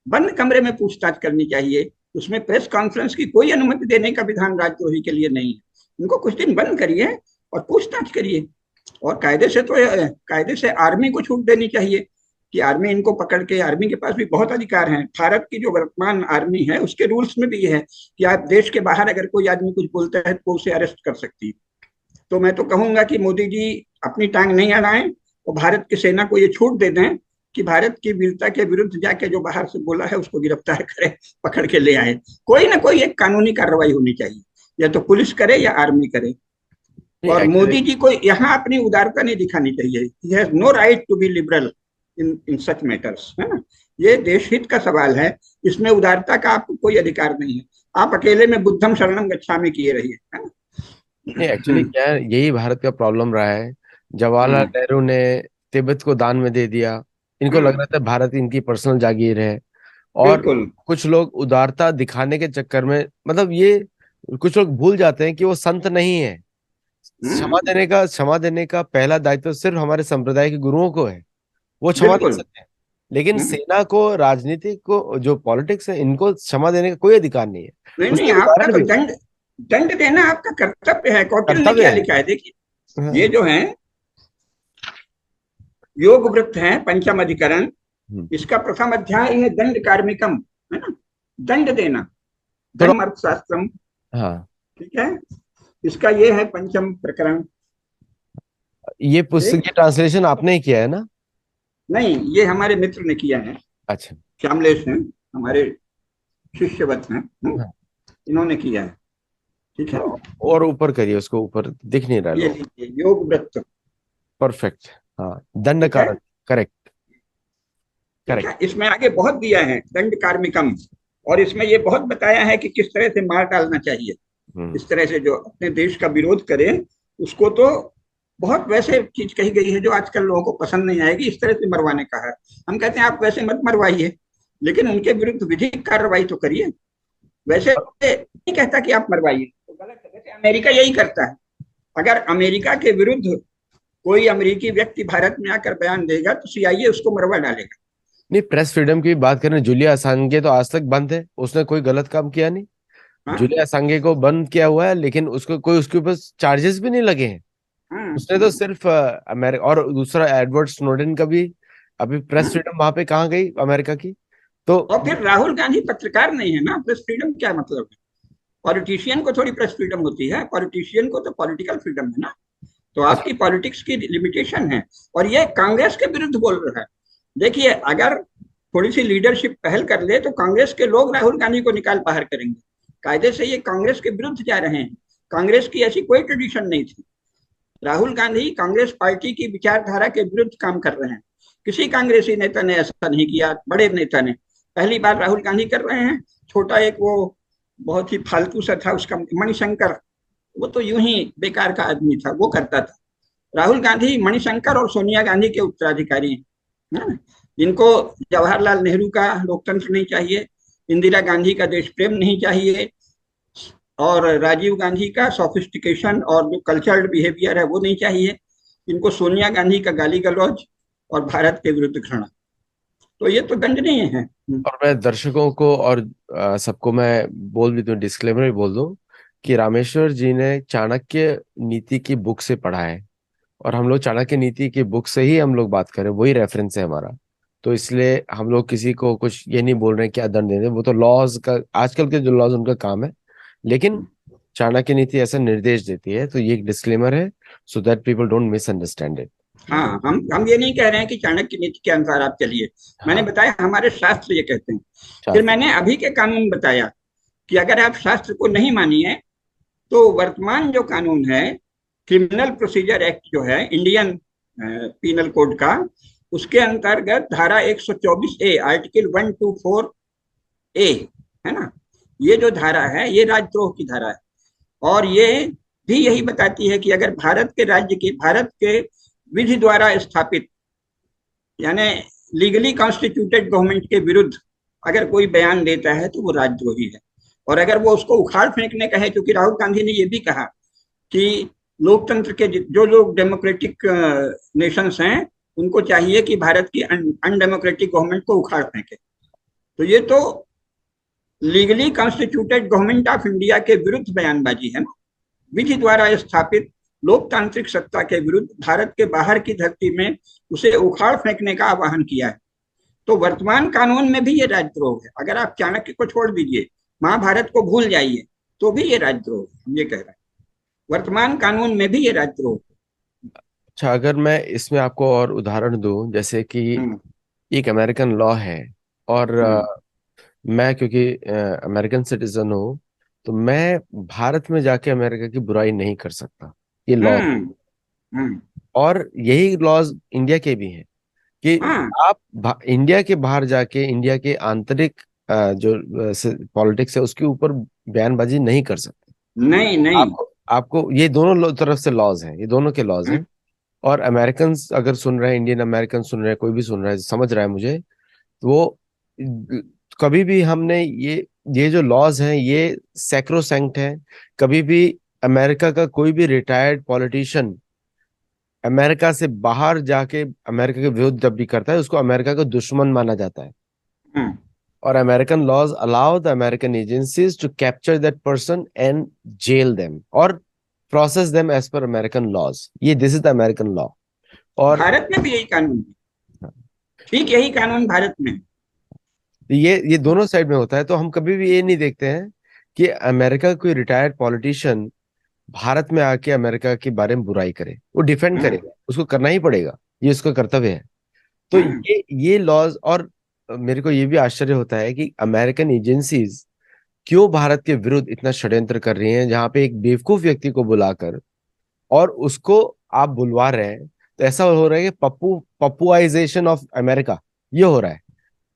बंद कमरे में पूछताछ करनी चाहिए। उसमें प्रेस कॉन्फ्रेंस की कोई अनुमति देने का विधान राजद्रोही के लिए नहीं है। इनको कुछ दिन बंद करिए और पूछताछ करिए। और कायदे से आर्मी को छूट देनी चाहिए कि आर्मी इनको पकड़ के, आर्मी के पास भी बहुत अधिकार हैं। भारत की जो वर्तमान आर्मी है उसके रूल्स में भी ये है कि आप देश के बाहर अगर कोई आदमी कुछ बोलता है तो उसे अरेस्ट कर सकती है। तो मैं तो कहूंगा कि मोदी जी अपनी टांग नहीं अड़ाएं और भारत की सेना को ये छूट दे दें कि भारत की वीरता के विरुद्ध जाके जो बाहर से बोला है उसको गिरफ्तार करे, पकड़ के ले आए। कोई ना कोई एक कानूनी कार्रवाई होनी चाहिए, या तो पुलिस करे या आर्मी करे। नहीं, और एक्चुअली मोदी जी को यहाँ अपनी उदारता नहीं दिखानी चाहिए। He has no right to be liberal in such matters, है ना। ये देश हित का सवाल है, इसमें उदारता का आपको कोई अधिकार नहीं है। आप अकेले में बुद्धम शरणम गच्छामि किए रहिए, है ना। नहीं, एक्चुअली क्या है, यही भारत का प्रॉब्लम रहा है। जवाहरलाल हम्म, नेहरू ने तिब्बत को दान में दे दिया। इनको लग हम्म, रहा था भारत इनकी पर्सनल जागीर है। और बिल्कुल। कुछ लोग उदारता दिखाने के चक्कर में, मतलब ये, कुछ लोग भूल जाते हैं कि वो संत नहीं है। हम्म, क्षमा देने का पहला दायित्व सिर्फ हमारे संप्रदाय के गुरुओं को है। वो क्षमा दे बिल्कुल। सकते हैं, लेकिन हम्म, सेना को, राजनीति को, जो पॉलिटिक्स है, इनको क्षमा देने का कोई अधिकार नहीं है। नहीं नहीं, उसके आपका उदाहरण तो भी दंड दंड देना आपका कर्तव्य है। कौटिल्य ने कर्तव्य क्या है। लिखा है देखिए। ये हाँ। जो है योग वृत्त है पंचम अधिकरण, हम्म। इसका प्रथम अध्याय है दंड कार्मिकम, है ना। दंड देना, थोड़ा। धर्म अर्थशास्त्रम। हाँ। ठीक है, इसका ये है पंचम प्रकरण। ये पुस्तक ठीक। की ट्रांसलेशन आपने ही किया है ना? नहीं, ये हमारे मित्र ने किया है। अच्छा। श्यामलेश हैं, हमारे शिष्यवत हैं। हाँ, इन्होंने किया है। ठीक है। थोड़ा और ऊपर करिए, उसको ऊपर दिख नहीं रहा ये लोग। लीजिए योग वृत्त। परफेक्ट। हाँ, दंड ठीक है। कारण। करेक्ट। ठीक करेक्ट। है, इसमें आगे बहुत दिया है दंड कार्मिकम, और इसमें ये बहुत बताया है कि किस तरह से मार डालना चाहिए। हम्म। इस तरह से जो अपने देश का विरोध करे उसको तो बहुत वैसे चीज कही गई है जो आजकल लोगों को पसंद नहीं आएगी, इस तरह से मरवाने का है। हम कहते हैं आप वैसे मत मरवाइए, लेकिन उनके विरुद्ध विधिक कार्रवाई तो करिए। वैसे नहीं कहता कि आप मरवाइए, तो गलत है। वैसे अमेरिका यही करता है। अगर अमेरिका के विरुद्ध कोई अमेरिकी व्यक्ति भारत में आकर बयान देगा तो सीआईए उसको मरवा डालेगा। नहीं, प्रेस फ्रीडम की बात करें, जूलिया असांगे तो आज तक बंद है, उसने कोई गलत काम किया नहीं। हाँ जूलिया असांगे को बंद किया हुआ है, लेकिन उसको कोई उसके ऊपर चार्जेस भी नहीं लगे हैं। हाँ उसने तो सिर्फ अमेरिका, और दूसरा एडवर्ड स्नोडेन का भी अभी प्रेस हाँ। फ्रीडम वहां पे कहाँ गई अमेरिका की। तो और फिर राहुल गांधी पत्रकार नहीं है ना, प्रेस फ्रीडम क्या मतलब है? पॉलिटिशियन को थोड़ी प्रेस फ्रीडम होती है, पॉलिटिशियन को तो पॉलिटिकल फ्रीडम है ना। तो आपकी पॉलिटिक्स की लिमिटेशन है। और ये कांग्रेस के विरुद्ध बोल रहा है। देखिए, अगर थोड़ी सी लीडरशिप पहल कर ले तो कांग्रेस के लोग राहुल गांधी को निकाल बाहर करेंगे। कायदे से ये कांग्रेस के विरुद्ध जा रहे हैं। कांग्रेस की ऐसी कोई ट्रेडिशन नहीं थी। राहुल गांधी कांग्रेस पार्टी की विचारधारा के विरुद्ध काम कर रहे हैं। किसी कांग्रेसी नेता ने ऐसा नहीं किया, बड़े नेता ने। पहली बार राहुल गांधी कर रहे हैं। छोटा एक वो बहुत ही फालतू सा था उसका, मणिशंकर, वो तो यूं ही बेकार का आदमी था, वो करता था। राहुल गांधी मणिशंकर और सोनिया गांधी के उत्तराधिकारी हैं। जिनको जवाहरलाल नेहरू का लोकतंत्र नहीं चाहिए, इंदिरा गांधी का देश प्रेम नहीं चाहिए, और राजीव गांधी का सोफिस्टिकेशन और जो कल्चर्ड बिहेवियर है वो नहीं चाहिए। इनको सोनिया गांधी का गाली गलौज और भारत के विरुद्ध घृणा, तो ये तो दंडनीय है। और मैं दर्शकों को और सबको मैं बोल भी दूं, डिस्क्लेमर भी बोल दूं कि रामेश्वर जी ने चाणक्य नीति की बुक से पढ़ा है, और हम लोग चाणक्य नीति की बुक से ही हम लोग बात करें, वही रेफरेंस है हमारा। तो इसलिए हम लोग किसी को कुछ ये नहीं बोल रहे हैं क्या दंड दे दें, वो तो लॉज का, आजकल के जो लॉज उनका काम है। लेकिन चाणक्य नीति ऐसा निर्देश देती है, तो ये एक डिस्क्लेमर है, so that people don't misunderstand it. हाँ, हम ये नहीं कह रहे हैं कि चाणक्य नीति के अनुसार आप चलिए। मैंने हाँ। बताया हमारे शास्त्र ये कहते हैं। फिर शास्त्र। मैंने अभी के कानून बताया कि अगर आप शास्त्र को नहीं मानिए तो वर्तमान जो कानून है, क्रिमिनल प्रोसीजर एक्ट जो है इंडियन पीनल कोड का, उसके अंतर्गत धारा 124A आर्टिकल 124A है ना, ये जो धारा है ये राजद्रोह की धारा है। और ये भी यही बताती है कि अगर भारत के विधि द्वारा स्थापित, यानी लीगली कॉन्स्टिट्यूटेड गवर्नमेंट के विरुद्ध अगर कोई बयान देता है तो वो राजद्रोही है। और अगर वो उसको उखाड़ फेंकने का है, क्योंकि राहुल गांधी ने ये भी कहा कि लोकतंत्र के जो लोग डेमोक्रेटिक नेशंस हैं उनको चाहिए कि भारत की अनडेमोक्रेटिक गवर्नमेंट को उखाड़ फेंके। तो ये तो legally constituted government of India के विरुद्ध बयानबाजी है ना। विधि द्वारा स्थापित लोकतांत्रिक सत्ता के विरुद्ध भारत के बाहर की धरती में उसे उखाड़ फेंकने का आह्वान किया है। तो वर्तमान कानून में भी ये राजद्रोह है। अगर आप चाणक्य को छोड़ दीजिए, महाभारत को भूल जाइए, तो भी ये राजद्रोह है। हम ये कह रहे हैं वर्तमान कानून में भी ये राजद्रोह है। अच्छा, अगर मैं इसमें आपको और उदाहरण दूं, जैसे कि हम्म एक अमेरिकन लॉ है, और हम्म मैं क्योंकि अमेरिकन सिटीजन हूँ, तो मैं भारत में जाके अमेरिका की बुराई नहीं कर सकता, ये लॉ। हम्म हम्म। और यही लॉज इंडिया के भी हैं कि हाँ। आप इंडिया के बाहर जाके इंडिया के आंतरिक जो पॉलिटिक्स है उसके ऊपर बयानबाजी नहीं कर सकते। नहीं नहीं। आपको आपको ये दोनों तरफ से लॉज हैं, ये दोनों के लॉज हम्म हैं। और अमेरिकन अगर सुन रहे हैं, इंडियन अमेरिकन सुन रहे हैं, कोई भी सुन रहा है, समझ रहा है मुझे, तो वो कभी भी हमने ये जो लॉज हैं ये सैक्रोसैंक्ट है। कभी भी अमेरिका का कोई भी रिटायर्ड पॉलिटिशियन अमेरिका से बाहर जाके अमेरिका के विरुद्ध जब भी करता है, उसको अमेरिका का दुश्मन माना जाता है। हम्म। और American laws allow the American agencies to capture that person and jail them और process them as per American laws. ये this is the American law. और भारत में भी यही कानून है, ठीक यही कानून भारत में है। ये दोनों साइड में होता है। तो हम कभी भी ये नहीं देखते हैं कि अमेरिका का कोई रिटायर्ड पॉलिटिशियन भारत में आके अमेरिका के बारे में बुराई करे, वो डिफेंड हाँ करेगा, उसको करना ही पड़ेगा, ये उसका कर्तव्य है। तो हाँ। ये लॉज। और मेरे को ये भी आश्चर्य होता है कि अमेरिकन एजेंसीज क्यों भारत के विरुद्ध इतना षड्यंत्र कर रही हैं, जहां पे एक बेवकूफ व्यक्ति को बुलाकर और उसको आप बुलवा रहे हैं। तो ऐसा हो रहा है कि पप्पुआइजेशन ऑफ अमेरिका ये हो रहा है।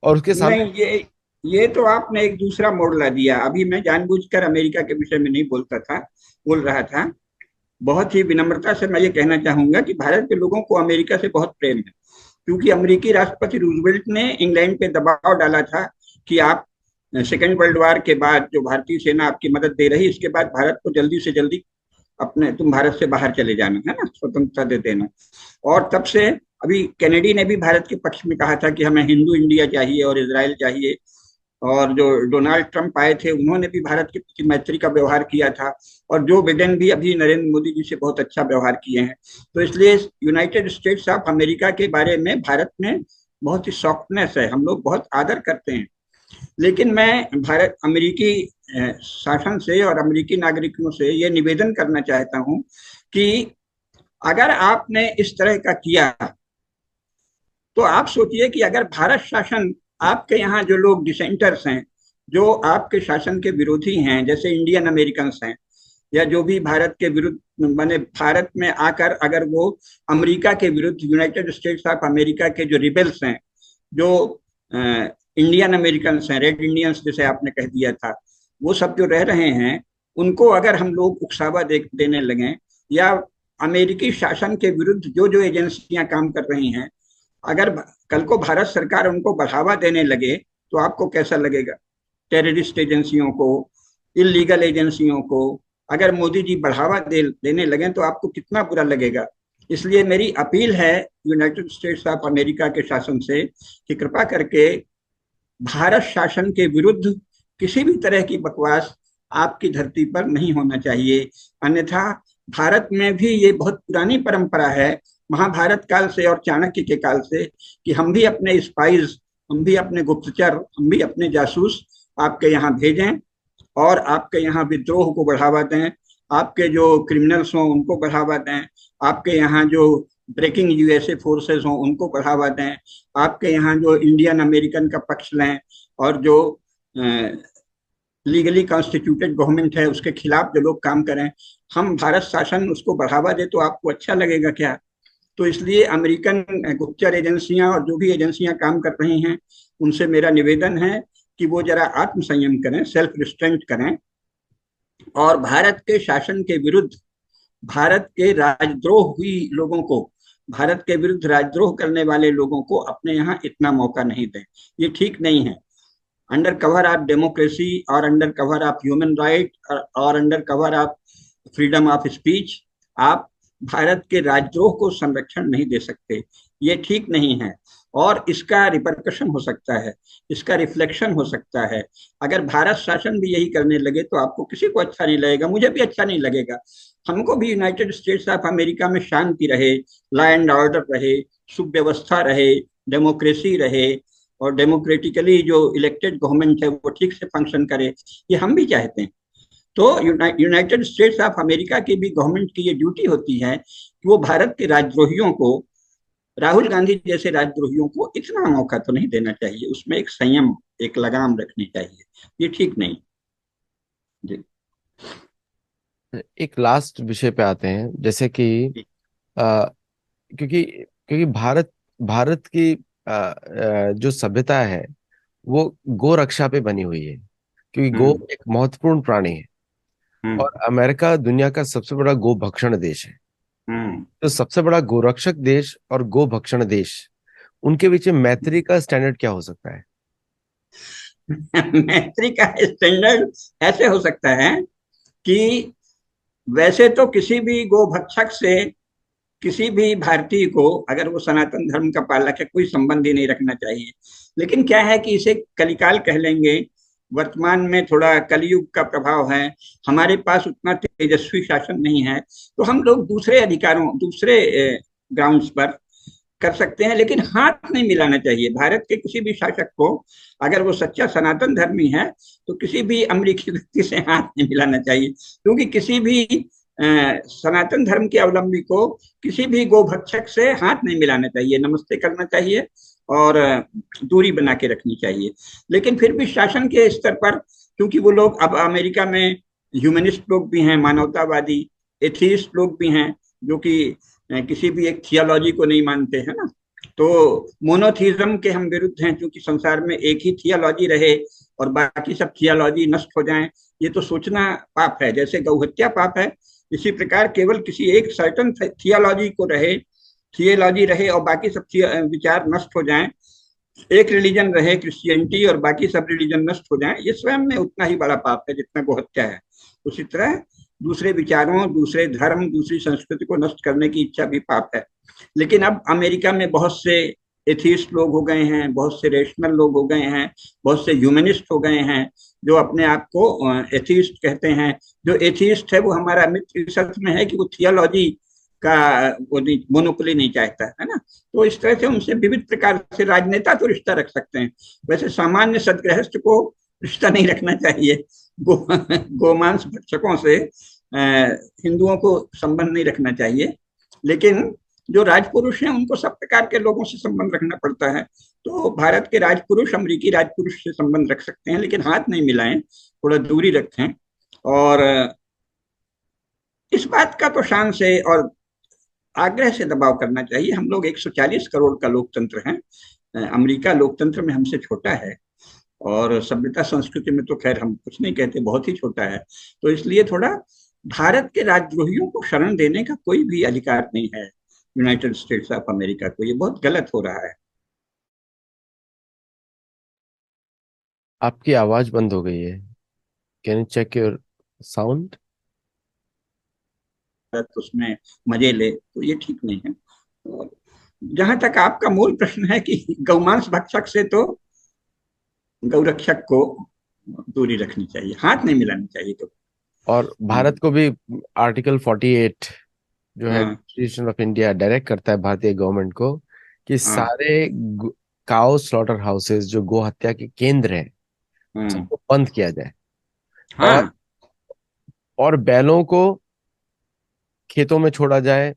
और उसके सामने। नहीं, ये तो आपने एक दूसरा मोड़ ला दिया। अभी मैं जानबूझकर अमेरिका के विषय में नहीं बोल रहा था। बहुत ही विनम्रता से मैं ये कहना चाहूंगा कि भारत के लोगों को अमेरिका से बहुत प्रेम है, क्योंकि अमेरिकी राष्ट्रपति रूजवेल्ट ने इंग्लैंड पे दबाव डाला था कि आप सेकेंड वर्ल्ड वॉर के बाद जो भारतीय सेना आपकी मदद दे रही, इसके बाद भारत को जल्दी से जल्दी अपने तुम भारत से बाहर चले जाना, है ना, स्वतंत्रता दे देना। और तब से अभी कैनेडी ने भी भारत के पक्ष में कहा था कि हमें हिंदू इंडिया चाहिए और इजराइल चाहिए। और जो डोनाल्ड ट्रंप आए थे उन्होंने भी भारत के प्रति मैत्री का व्यवहार किया था। और जो बिडेन भी अभी नरेंद्र मोदी जी से बहुत अच्छा व्यवहार किए हैं। तो इसलिए यूनाइटेड स्टेट्स ऑफ अमेरिका के बारे में भारत में बहुत ही सॉफ्टनेस है, हम लोग बहुत आदर करते हैं। लेकिन मैं भारत अमेरिकी शासन से और अमेरिकी नागरिकों से ये निवेदन करना चाहता हूं कि अगर आपने इस तरह का किया, तो आप सोचिए कि अगर भारत शासन, आपके यहाँ जो लोग डिसेंटर्स हैं, जो आपके शासन के विरोधी हैं, जैसे इंडियन अमेरिकन हैं, या जो भी भारत के विरुद्ध माने भारत में आकर अगर वो अमेरिका के विरुद्ध, यूनाइटेड स्टेट्स ऑफ अमेरिका के जो रिबेल्स हैं, जो इंडियन अमेरिकन हैं, रेड इंडियंस जैसे आपने कह दिया था, वो सब जो रह रहे हैं, उनको अगर हम लोग उकसावा देने लगे, या अमेरिकी शासन के विरुद्ध जो जो एजेंसियां काम कर रही हैं, अगर कल को भारत सरकार उनको बढ़ावा देने लगे, तो आपको कैसा लगेगा? टेररिस्ट एजेंसियों को, इलीगल एजेंसियों को अगर मोदी जी बढ़ावा देने लगे तो आपको कितना बुरा लगेगा। इसलिए मेरी अपील है यूनाइटेड स्टेट्स ऑफ अमेरिका के शासन से कि कृपा करके भारत शासन के विरुद्ध किसी भी तरह की बकवास आपकी धरती पर नहीं होना चाहिए। अन्यथा भारत में भी ये बहुत पुरानी परंपरा है, महाभारत काल से और चाणक्य के काल से, कि हम भी अपने स्पाइज, हम भी अपने गुप्तचर, हम भी अपने जासूस आपके यहाँ भेजें और आपके यहाँ विद्रोह को बढ़ावा दें, आपके जो क्रिमिनल्स हों उनको बढ़ावा दें, आपके यहाँ जो ब्रेकिंग यूएसए फोर्सेस हों उनको बढ़ावा दें, आपके यहाँ जो इंडियन अमेरिकन का पक्ष लें, और जो लीगली कॉन्स्टिट्यूटेड गवर्नमेंट है उसके खिलाफ जो लोग काम करें, हम भारत शासन उसको बढ़ावा दे तो आपको अच्छा लगेगा क्या? तो इसलिए अमेरिकन गुप्तचर एजेंसियां और जो भी एजेंसियां काम कर रही हैं, उनसे मेरा निवेदन है कि वो जरा आत्मसंयम करें, सेल्फ रिस्ट्रेंट करें, और भारत के शासन के विरुद्ध, भारत के राजद्रोह हुई लोगों को, भारत के विरुद्ध राजद्रोह करने वाले लोगों को अपने यहाँ इतना मौका नहीं दें। ये ठीक नहीं है। अंडर कवर ऑफ डेमोक्रेसी और under cover of human right और under cover of freedom of speech आप भारत के राजद्रोह को संरक्षण नहीं दे सकते। ये ठीक नहीं है, और इसका रिपरकशन हो सकता है, इसका रिफ्लेक्शन हो सकता है। अगर भारत शासन भी यही करने लगे तो आपको किसी को अच्छा नहीं लगेगा, मुझे भी अच्छा नहीं लगेगा। हमको भी यूनाइटेड स्टेट्स ऑफ अमेरिका में शांति रहे, लॉ एंड ऑर्डर रहे, सुव्यवस्था रहे, डेमोक्रेसी रहे, और डेमोक्रेटिकली जो इलेक्टेड गवर्नमेंट है वो ठीक से फंक्शन करे, ये हम भी चाहते हैं। तो यूनाइटेड स्टेट्स ऑफ अमेरिका की भी गवर्नमेंट की ये ड्यूटी होती है कि वो भारत के राजद्रोहियों को, राहुल गांधी जैसे राजद्रोहियों को इतना मौका तो नहीं देना चाहिए, उसमें एक संयम, एक लगाम रखनी चाहिए। ये ठीक नहीं जी। एक लास्ट विषय पे आते हैं, जैसे कि आ, क्योंकि क्योंकि भारत भारत की जो सभ्यता है वो गो रक्षा पे बनी हुई है, क्योंकि गो हम्म। एक महत्वपूर्ण प्राणी है। हम्म। और अमेरिका दुनिया का सबसे बड़ा गो भक्षण देश है। हम्म। तो सबसे बड़ा गोरक्षक देश और गो भक्षण देश, उनके बीच में मैत्री का स्टैंडर्ड क्या हो सकता है? मैत्री का स्टैंडर्ड ऐसे हो सकता है कि वैसे तो किसी भी गोभक्षक से किसी भी भारतीय को, अगर वो सनातन धर्म का पालक है, कोई संबंध ही नहीं रखना चाहिए। लेकिन क्या है कि इसे कलिकाल कह लेंगे, वर्तमान में थोड़ा कलयुग का प्रभाव है, हमारे पास उतना तेजस्वी शासन नहीं है, तो हम लोग दूसरे अधिकारों, दूसरे ग्राउंड्स पर कर सकते हैं, लेकिन हाथ नहीं मिलाना चाहिए भारत के किसी भी शासक को। अगर वो सच्चा सनातन धर्मी है तो किसी भी अमेरिकी व्यक्ति से हाथ नहीं मिलाना चाहिए, क्योंकि किसी भी सनातन धर्म के अवलंबी को किसी भी गोभक्षक से हाथ नहीं मिलाना चाहिए, नमस्ते करना चाहिए और दूरी बना के रखनी चाहिए। लेकिन फिर भी शासन के स्तर पर, क्योंकि वो लोग अब अमेरिका में ह्यूमनिस्ट लोग भी हैं, मानवतावादी एथीस्ट लोग भी हैं, जो कि किसी भी एक थियोलॉजी को नहीं मानते हैं ना, तो मोनोथीज्म के हम विरुद्ध हैं, क्योंकि संसार में एक ही थियोलॉजी रहे और बाकी सब थियोलॉजी नष्ट हो जाएं, ये तो सोचना पाप है। जैसे गौहत्या पाप है, इसी प्रकार केवल किसी एक सर्टन थियोलॉजी रहे और बाकी सब विचार नष्ट हो जाएं, एक रिलीजन रहे क्रिश्चियनिटी और बाकी सब रिलीजन नष्ट हो जाएं, ये स्वयं में उतना ही बड़ा पाप है जितना गोहत्या है। उसी तरह दूसरे विचारों, दूसरे धर्म, दूसरी संस्कृति को नष्ट करने की इच्छा भी पाप है। लेकिन अब अमेरिका में बहुत से एथिस्ट लोग हो गए हैं, बहुत से रेशनल लोग हो गए हैं, बहुत से ह्यूमनिस्ट हो गए हैं जो अपने आप को एथिस्ट कहते हैं। जो एथिस्ट है वो हमारा मित्र इस अर्थ में है कि वो थियोलॉजी का वो मोनोपोली नहीं चाहता है ना। तो इस तरह से उनसे विविध प्रकार से राजनेता तो रिश्ता रख सकते हैं, वैसे सामान्य सदगृहस्थ को रिश्ता नहीं रखना चाहिए। गोमांस भक्षकों से हिंदुओं को संबंध नहीं रखना चाहिए। लेकिन जो राजपुरुष हैं उनको सब प्रकार के लोगों से संबंध रखना पड़ता है। तो भारत के राजपुरुष अमेरिकी राजपुरुष से संबंध रख सकते हैं, लेकिन हाथ नहीं मिलाएं, थोड़ा दूरी रखें। और इस बात का तो शान से और आग्रह से दबाव करना चाहिए। हम लोग 140 करोड़ का लोकतंत्र हैं, अमेरिका लोकतंत्र में हमसे छोटा है और सभ्यता संस्कृति में तो खैर हम कुछ नहीं कहते, बहुत ही छोटा है। तो इसलिए थोड़ा भारत के राजद्रोहियों को शरण देने का कोई भी अधिकार नहीं है यूनाइटेड स्टेट्स ऑफ अमेरिका को। ये बहुत गलत हो रहा है। आपकी आवाज बंद हो गई है। Can you check your sound? उसमें मजे ले तो ये ठीक नहीं है। और जहां तक आपका मूल प्रश्न है कि गौमांस भक्षक से तो गौरक्षक को दूरी रखनी चाहिए, हाथ नहीं मिलानी चाहिए। तो और भारत को भी आर्टिकल 48 जो है हाँ कॉन्स्टिट्यूशन ऑफ इंडिया डायरेक्ट करता है भारतीय गवर्नमेंट को कि हाँ सारे काउ स्लॉटर हाउसेस जो गो हत्या के केंद्र हैं हाँ सबको बंद किया जाए। और हाँ और बैलों को खेतों में छोड़ा जाए,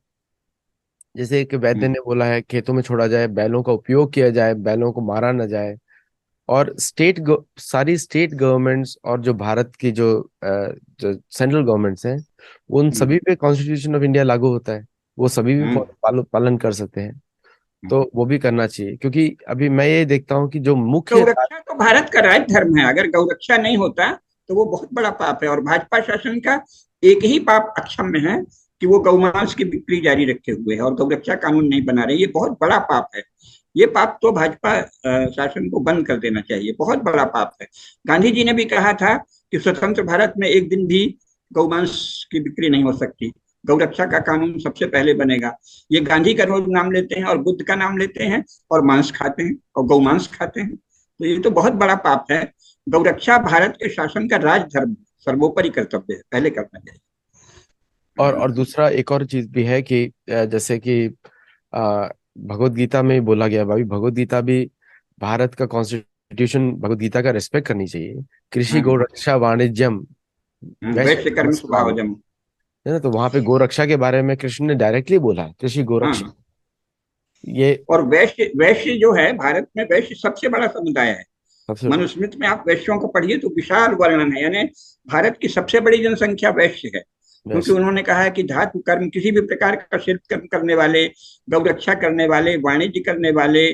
जैसे एक वैद्य हम्म, ने बोला है, खेतों में छोड़ा जाए, बैलों का उपयोग किया जाए, बैलों को मारा न जाए। और सारी स्टेट गवर्नमेंट्स और जो भारत की जो सेंट्रल गवर्नमेंट्स हैं उन हम्म, सभी पे कॉन्स्टिट्यूशन ऑफ इंडिया लागू होता है, वो सभी भी हम्म, पालन कर सकते हैं। हम्म। तो वो भी करना चाहिए, क्योंकि अभी मैं ये देखता हूँ कि जो मुख्य गौरक्षा तो भारत का राज धर्म है, अगर गौरक्षा नहीं होता तो वो बहुत बड़ा पाप है। और भाजपा शासन का एक ही पाप अक्षम्य है कि वो गौमांस की बिक्री जारी रखे हुए है और गौरक्षा कानून नहीं बना रहे। ये बहुत बड़ा पाप है। ये पाप तो भाजपा शासन को बंद कर देना चाहिए, बहुत बड़ा पाप है। गांधी जी ने भी कहा था कि स्वतंत्र भारत में एक दिन भी गौमांस की बिक्री नहीं हो सकती, गौरक्षा का कानून सबसे पहले बनेगा। ये गांधी का रोज नाम लेते हैं और बुद्ध का नाम लेते हैं और मांस खाते हैं और गौमांस खाते हैं। तो ये तो बहुत बड़ा पाप है। गौरक्षा भारत के शासन का राजधर्म, सर्वोपरि कर्तव्य है, पहले करना चाहिए। और दूसरा एक और चीज भी है कि जैसे कि भगवत गीता में बोला गया, भाई भगवत गीता भी भारत का कॉन्स्टिट्यूशन भगवत गीता का रेस्पेक्ट करनी चाहिए। कृषि हाँ, गौ रक्षा वाणिज्यम वैश्य वैश्य कर्म स्वभाव स्वभावजम। है ना। तो वहां पे गोरक्षा के बारे में कृष्ण ने डायरेक्टली बोला है, कृषि गोरक्षा। हाँ, ये और वैश्य वैश्य जो है भारत में, वैश्य सबसे बड़ा समुदाय है। सबसे मनुस्मृति में आप वैश्यों को पढ़िए तो विशाल वर्णन है, यानी भारत की सबसे बड़ी जनसंख्या वैश्य है। क्योंकि बेस्ट। उन्होंने कहा है कि धातु कर्म, किसी भी प्रकार का शिल्प कर्म करने वाले, गौरक्षा करने वाले, वाणिज्य करने वाले,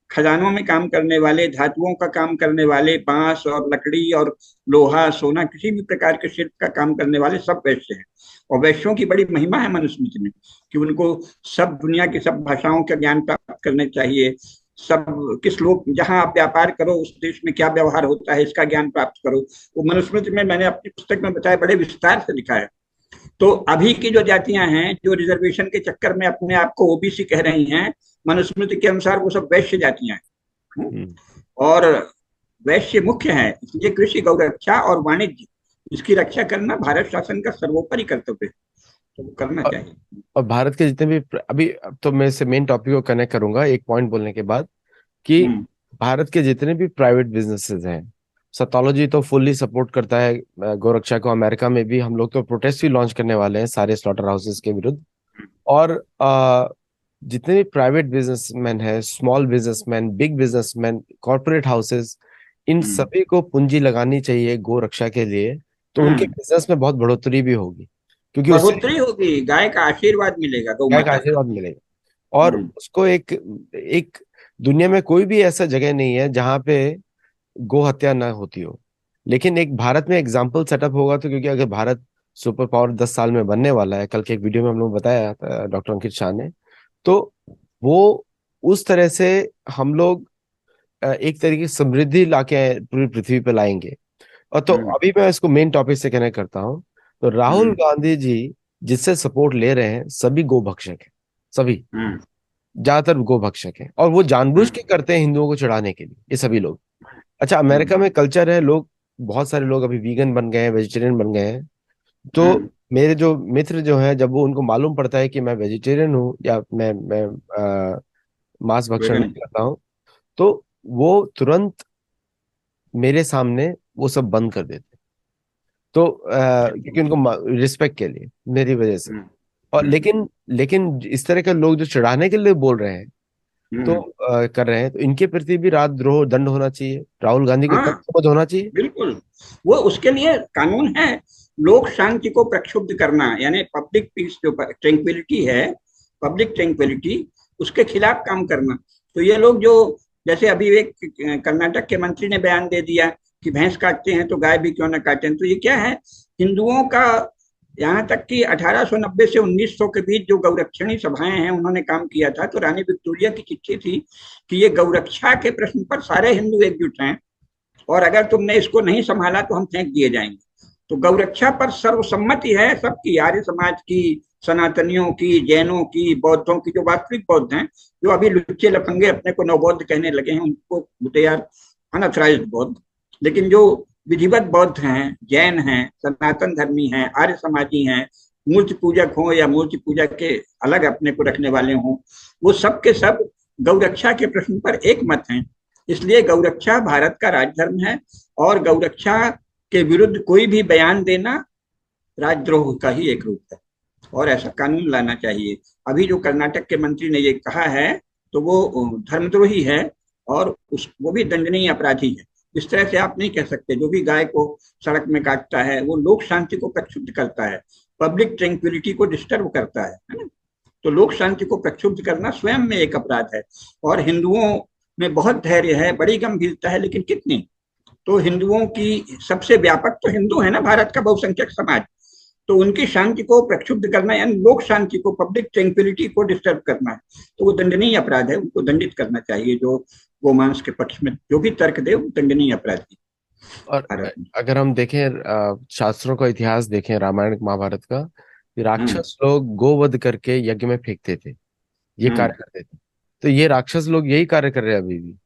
खजानों में काम करने वाले, धातुओं का काम करने वाले, बांस और लकड़ी और लोहा सोना, किसी भी प्रकार के शिल्प का काम करने वाले सब वैश्य हैं। और वैश्यों की बड़ी महिमा है मनुस्मृति में कि उनको सब दुनिया की सब भाषाओं का ज्ञान प्राप्त करने चाहिए। सब किस लोग, जहां आप व्यापार करो उस देश में क्या व्यवहार होता है इसका ज्ञान प्राप्त करो। वो मनुस्मृति में मैंने अपनी पुस्तक में बताया, बड़े विस्तार से लिखा है। तो अभी की जो जातियां हैं जो रिजर्वेशन के चक्कर में अपने आप को ओबीसी कह रही हैं, मनुस्मृति के अनुसार वो सब वैश्य जातियां हैं। हम्म। और वैश्य मुख्य है, इसलिए कृषि, गौरक्षा और वाणिज्य, इसकी रक्षा करना भारत शासन का सर्वोपरि कर्तव्य है, तो वो करना और, चाहिए। और भारत के जितने भी अभी अब तो मैं इसे मेन टॉपिक को कनेक्ट करूंगा एक पॉइंट बोलने के बाद कि हम्म, भारत के जितने भी प्राइवेट बिजनेसेस हैं, सतोलॉजी तो फुल्ली सपोर्ट करता है गोरक्षा को। अमेरिका में भी हम लोग तो प्रोटेस्ट भी लॉन्च करने वाले हैं सारे स्लॉटर हाउसेस के विरुद्ध। और जितने भी प्राइवेट बिजनेसमैन हैं, small businessman, big businessman, corporate houses, इन हम्म, सभी को पूंजी लगानी चाहिए गो रक्षा के लिए। तो उनके हम्म। बिजनेस में बहुत बढ़ोतरी भी होगी, क्योंकि उससे बढ़ोतरी होगी, गाय का आशीर्वाद मिलेगा, गौ गाय का माता का। आशीर्वाद मिलेगा। और उसको एक एक दुनिया में कोई भी ऐसा जगह नहीं है जहां पे गो हत्या ना होती हो। लेकिन एक भारत में एग्जाम्पल सेटअप होगा, तो क्योंकि अगर भारत सुपर पावर 10 साल में बनने वाला है, कल के एक वीडियो में हम लोग बताया था डॉक्टर अंकित शाह ने, तो वो उस तरह से हम लोग एक तरीके की समृद्धि लाके पूरी पृथ्वी पे लाएंगे। और तो अभी मैं इसको मेन टॉपिक से कनेक्ट करता हूँ। तो राहुल गांधी जी जिससे सपोर्ट ले रहे हैं सभी गोभक्षक हैं, सभी ज्यादातर गोभक्षक हैं, और वो जानबूझ के करते हैं हिंदुओं को चढ़ाने के लिए, ये सभी लोग। अच्छा, अमेरिका में कल्चर है, लोग बहुत सारे लोग अभी वीगन बन गए हैं, वेजिटेरियन बन गए हैं। तो मेरे जो मित्र जो हैं, जब वो उनको मालूम पड़ता है कि मैं वेजिटेरियन हूँ या मैं मांस भक्षण नहीं करता हूँ, तो वो तुरंत मेरे सामने वो सब बंद कर देते। तो क्योंकि उनको रिस्पेक्ट के लिए, मेरी वजह से। और लेकिन लेकिन इस तरह के लोग जो चढ़ाने के लिए बोल रहे हैं, तो कर रहे हैं, तो इनके प्रति भी राजद्रोह दंड होना चाहिए। राहुल गांधी को कम हाँ समझ होना चाहिए। बिल्कुल, वो उसके लिए कानून है। लोक शांति को प्रक्षुब्ध करना यानी पब्लिक पीस जो ट्रैंक्विलिटी है, पब्लिक ट्रैंक्विलिटी, उसके खिलाफ काम करना। तो ये लोग जो, जैसे अभी एक कर्नाटक के मंत्री ने बयान दे दिया कि भैंस काटते हैं तो गाय भी क्यों ना काटें, तो ये क्या है, हिंदुओं का, यहाँ तक कि 1890 से 1900 के बीच जो गौरक्षणी सभाएं हैं उन्होंने काम किया था। तो रानी विक्टोरिया की चिट्ठी थी कि ये गौरक्षा के प्रश्न पर सारे हिंदू एकजुट हैं, और अगर तुमने इसको नहीं संभाला तो हम फेंक दिए जाएंगे। तो गौरक्षा पर सर्वसम्मति है सबकी, आर्य समाज की, सनातनियों की, जैनों की, बौद्धों की, जो वास्तविक बौद्ध हैं, जो अभी लुच्चे लफंगे अपने को नवबौद्ध कहने लगे हैं, उनको दे आर अनऑथराइज्ड बौद्ध। लेकिन जो विधिवत बौद्ध हैं, जैन हैं, सनातन धर्मी हैं, आर्य समाजी हैं, मूर्ति पूजक हों या मूर्ति पूजा के अलग अपने को रखने वाले हों, वो सब के सब गौरक्षा के प्रश्न पर एक मत हैं। इसलिए गौरक्षा भारत का राजधर्म है, और गौरक्षा के विरुद्ध कोई भी बयान देना राजद्रोह का ही एक रूप है, और ऐसा कानून लाना चाहिए। अभी जो कर्नाटक के मंत्री ने ये कहा है, तो वो धर्मद्रोही है, और वो भी दंडनीय अपराधी है। इस तरह से आप नहीं कह सकते। जो भी गाय को सड़क में काटता है वो लोक शांति को प्रक्षुब्ध करता है, पब्लिक ट्रैंक्विलिटी को डिस्टर्ब करता है ना। तो लोक शांति को प्रक्षुब्ध करना स्वयं में एक अपराध है। और हिंदुओं में बहुत धैर्य है, बड़ी गंभीरता है, लेकिन कितनी। तो हिंदुओं की सबसे व्यापक तो हिंदू है ना, भारत का बहुसंख्यक समाज, तो उनकी शांति को प्रक्षुब्ध करना यानी लोक शांति को, पब्लिक ट्रैंक्विलिटी को डिस्टर्ब करना है, तो वो दंडनीय अपराध है। उनको दंडित करना चाहिए। जो गोमांस के पक्ष में जो भी तर्क दे, वो दंडनीय अपराध है और भारत में। अगर हम देखें शास्त्रों का इतिहास देखें, रामायण महाभारत का, कि राक्षस लोग गोवध करके यज्ञ में फेंकते थे, ये कार्य करते थे। तो ये राक्षस लोग यही कार्य कर रहे हैं अभी भी।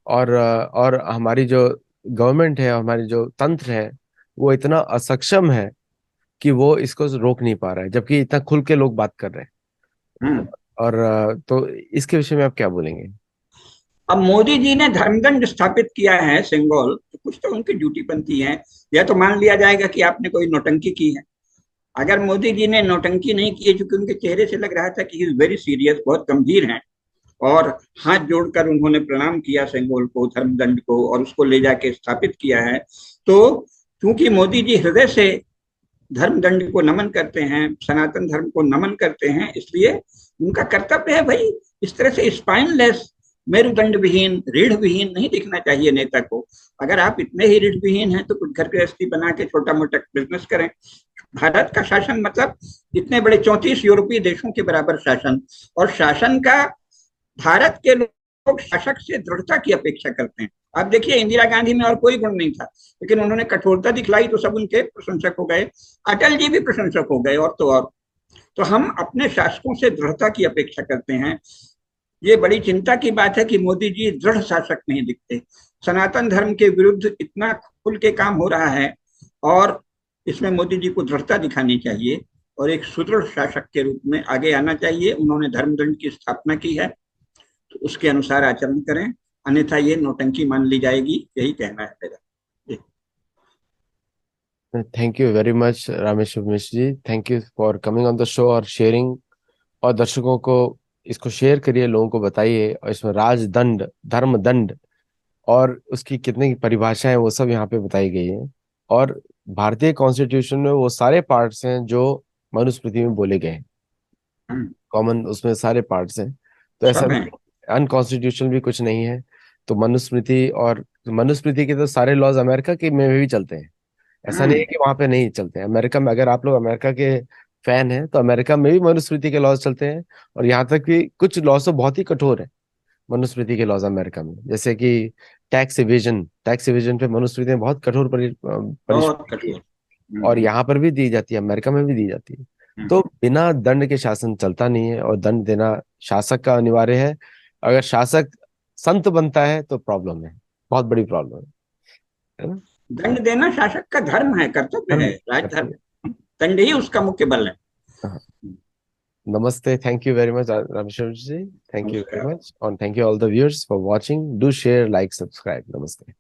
और हमारी जो गवर्नमेंट है, हमारी जो तंत्र है, वो इतना असक्षम है कि वो इसको रोक नहीं पा रहा है, जबकि इतना खुल के लोग बात कर रहे हैं। और तो इसके विषय में आप क्या बोलेंगे? अब मोदी जी ने धर्मदंड स्थापित किया है सिंगोल, तो कुछ तो उनकी ड्यूटी बनती है। या तो मान लिया जाएगा कि आपने कोई नौटंकी की है। अगर मोदी जी ने नौटंकी नहीं की है, क्योंकि उनके चेहरे से लग रहा था कि ही इज वेरी सीरियस, बहुत गंभीर हैं, और हाथ जोड़कर उन्होंने प्रणाम किया सेंगोल को, धर्मदंड को, और उसको ले जाके स्थापित किया है। तो क्योंकि मोदी जी हृदय से धर्मदंड को नमन करते हैं, सनातन धर्म को नमन करते हैं, इसलिए उनका कर्तव्य है भाई, इस तरह से स्पाइनलेस, मेरुदंड विहीन, रीढ़ विहीन नहीं दिखना चाहिए नेता को। अगर आप इतने ही रीढ़ विहीन हैं तो कुछ घर गृहस्थी बना के छोटा मोटा बिजनेस करें। भारत का शासन मतलब इतने बड़े 34 यूरोपीय देशों के बराबर शासन, और शासन का भारत के लोग शासक से दृढ़ता की अपेक्षा करते हैं। आप देखिए, इंदिरा गांधी में और कोई गुण नहीं था, लेकिन उन्होंने कठोरता दिखलाई तो सब उनके प्रशंसक हो गए। अटल जी भी प्रशंसक हो गए, और तो और। तो हम अपने शासकों से दृढ़ता की अपेक्षा करते हैं। ये बड़ी चिंता की बात है कि मोदी जी दृढ़ शासक नहीं दिखते। सनातन धर्म के विरुद्ध इतना खुल के काम हो रहा है, और इसमें मोदी जी को दृढ़ता दिखानी चाहिए, और एक सुदृढ़ शासक के रूप में आगे आना चाहिए। उन्होंने धर्मदंड की स्थापना की है, तो उसके अनुसार आचरण करें, अन्यथा ये नौटंकी मान ली जाएगी। यही कहना है मेरा। Thank you very much Rameshwar Mishra ji, thank you for coming on the show और शेयरिंग। और दर्शकों को इसको शेयर करिए, लोगों को बताइए, और इसमें राजदंड, धर्मदंड और उसकी कितनी परिभाषाएं, वो सब यहाँ पे बताई गई है। और भारतीय कॉन्स्टिट्यूशन में वो सारे पार्ट्स हैं जो मनुस्मृति में बोले गए हैं, कॉमन उसमें सारे पार्ट्स हैं। तो ऐसा सब है। अनकॉन्स्टिट्यूशनल भी कुछ नहीं है। तो मनुस्मृति, और मनुस्मृति के तो सारे लॉज अमेरिका के में भी चलते हैं। ऐसा नहीं है कि वहां पे नहीं चलते हैं। अमेरिका में, अगर आप लोग अमेरिका के फैन हैं, तो अमेरिका में भी मनुस्मृति के लॉज चलते हैं। और यहाँ तक कि कुछ लॉज तो बहुत ही कठोर है मनुस्मृति के लॉज अमेरिका में, जैसे कि टैक्स इवेजन पे मनुस्मृति में बहुत कठोर बहुत पनिशमेंट की है। कठोर। और हम्म, यहाँ पर भी दी जाती है, अमेरिका में भी दी जाती है। हम्म। तो बिना दंड के शासन चलता नहीं है, और दंड देना शासक का अनिवार्य है। अगर शासक संत बनता है तो प्रॉब्लम है, बहुत बड़ी प्रॉब्लम है ना। दंड देना शासक का धर्म है, कर्तव्य है, धर्म राजधर्म। दंड ही उसका मुख्य बल है। हाँ। नमस्ते, thank you very much, Rameshwar ji. Thank you very नमस्कार। much, and thank you all the viewers for watching. Do share, like, subscribe. Namaste.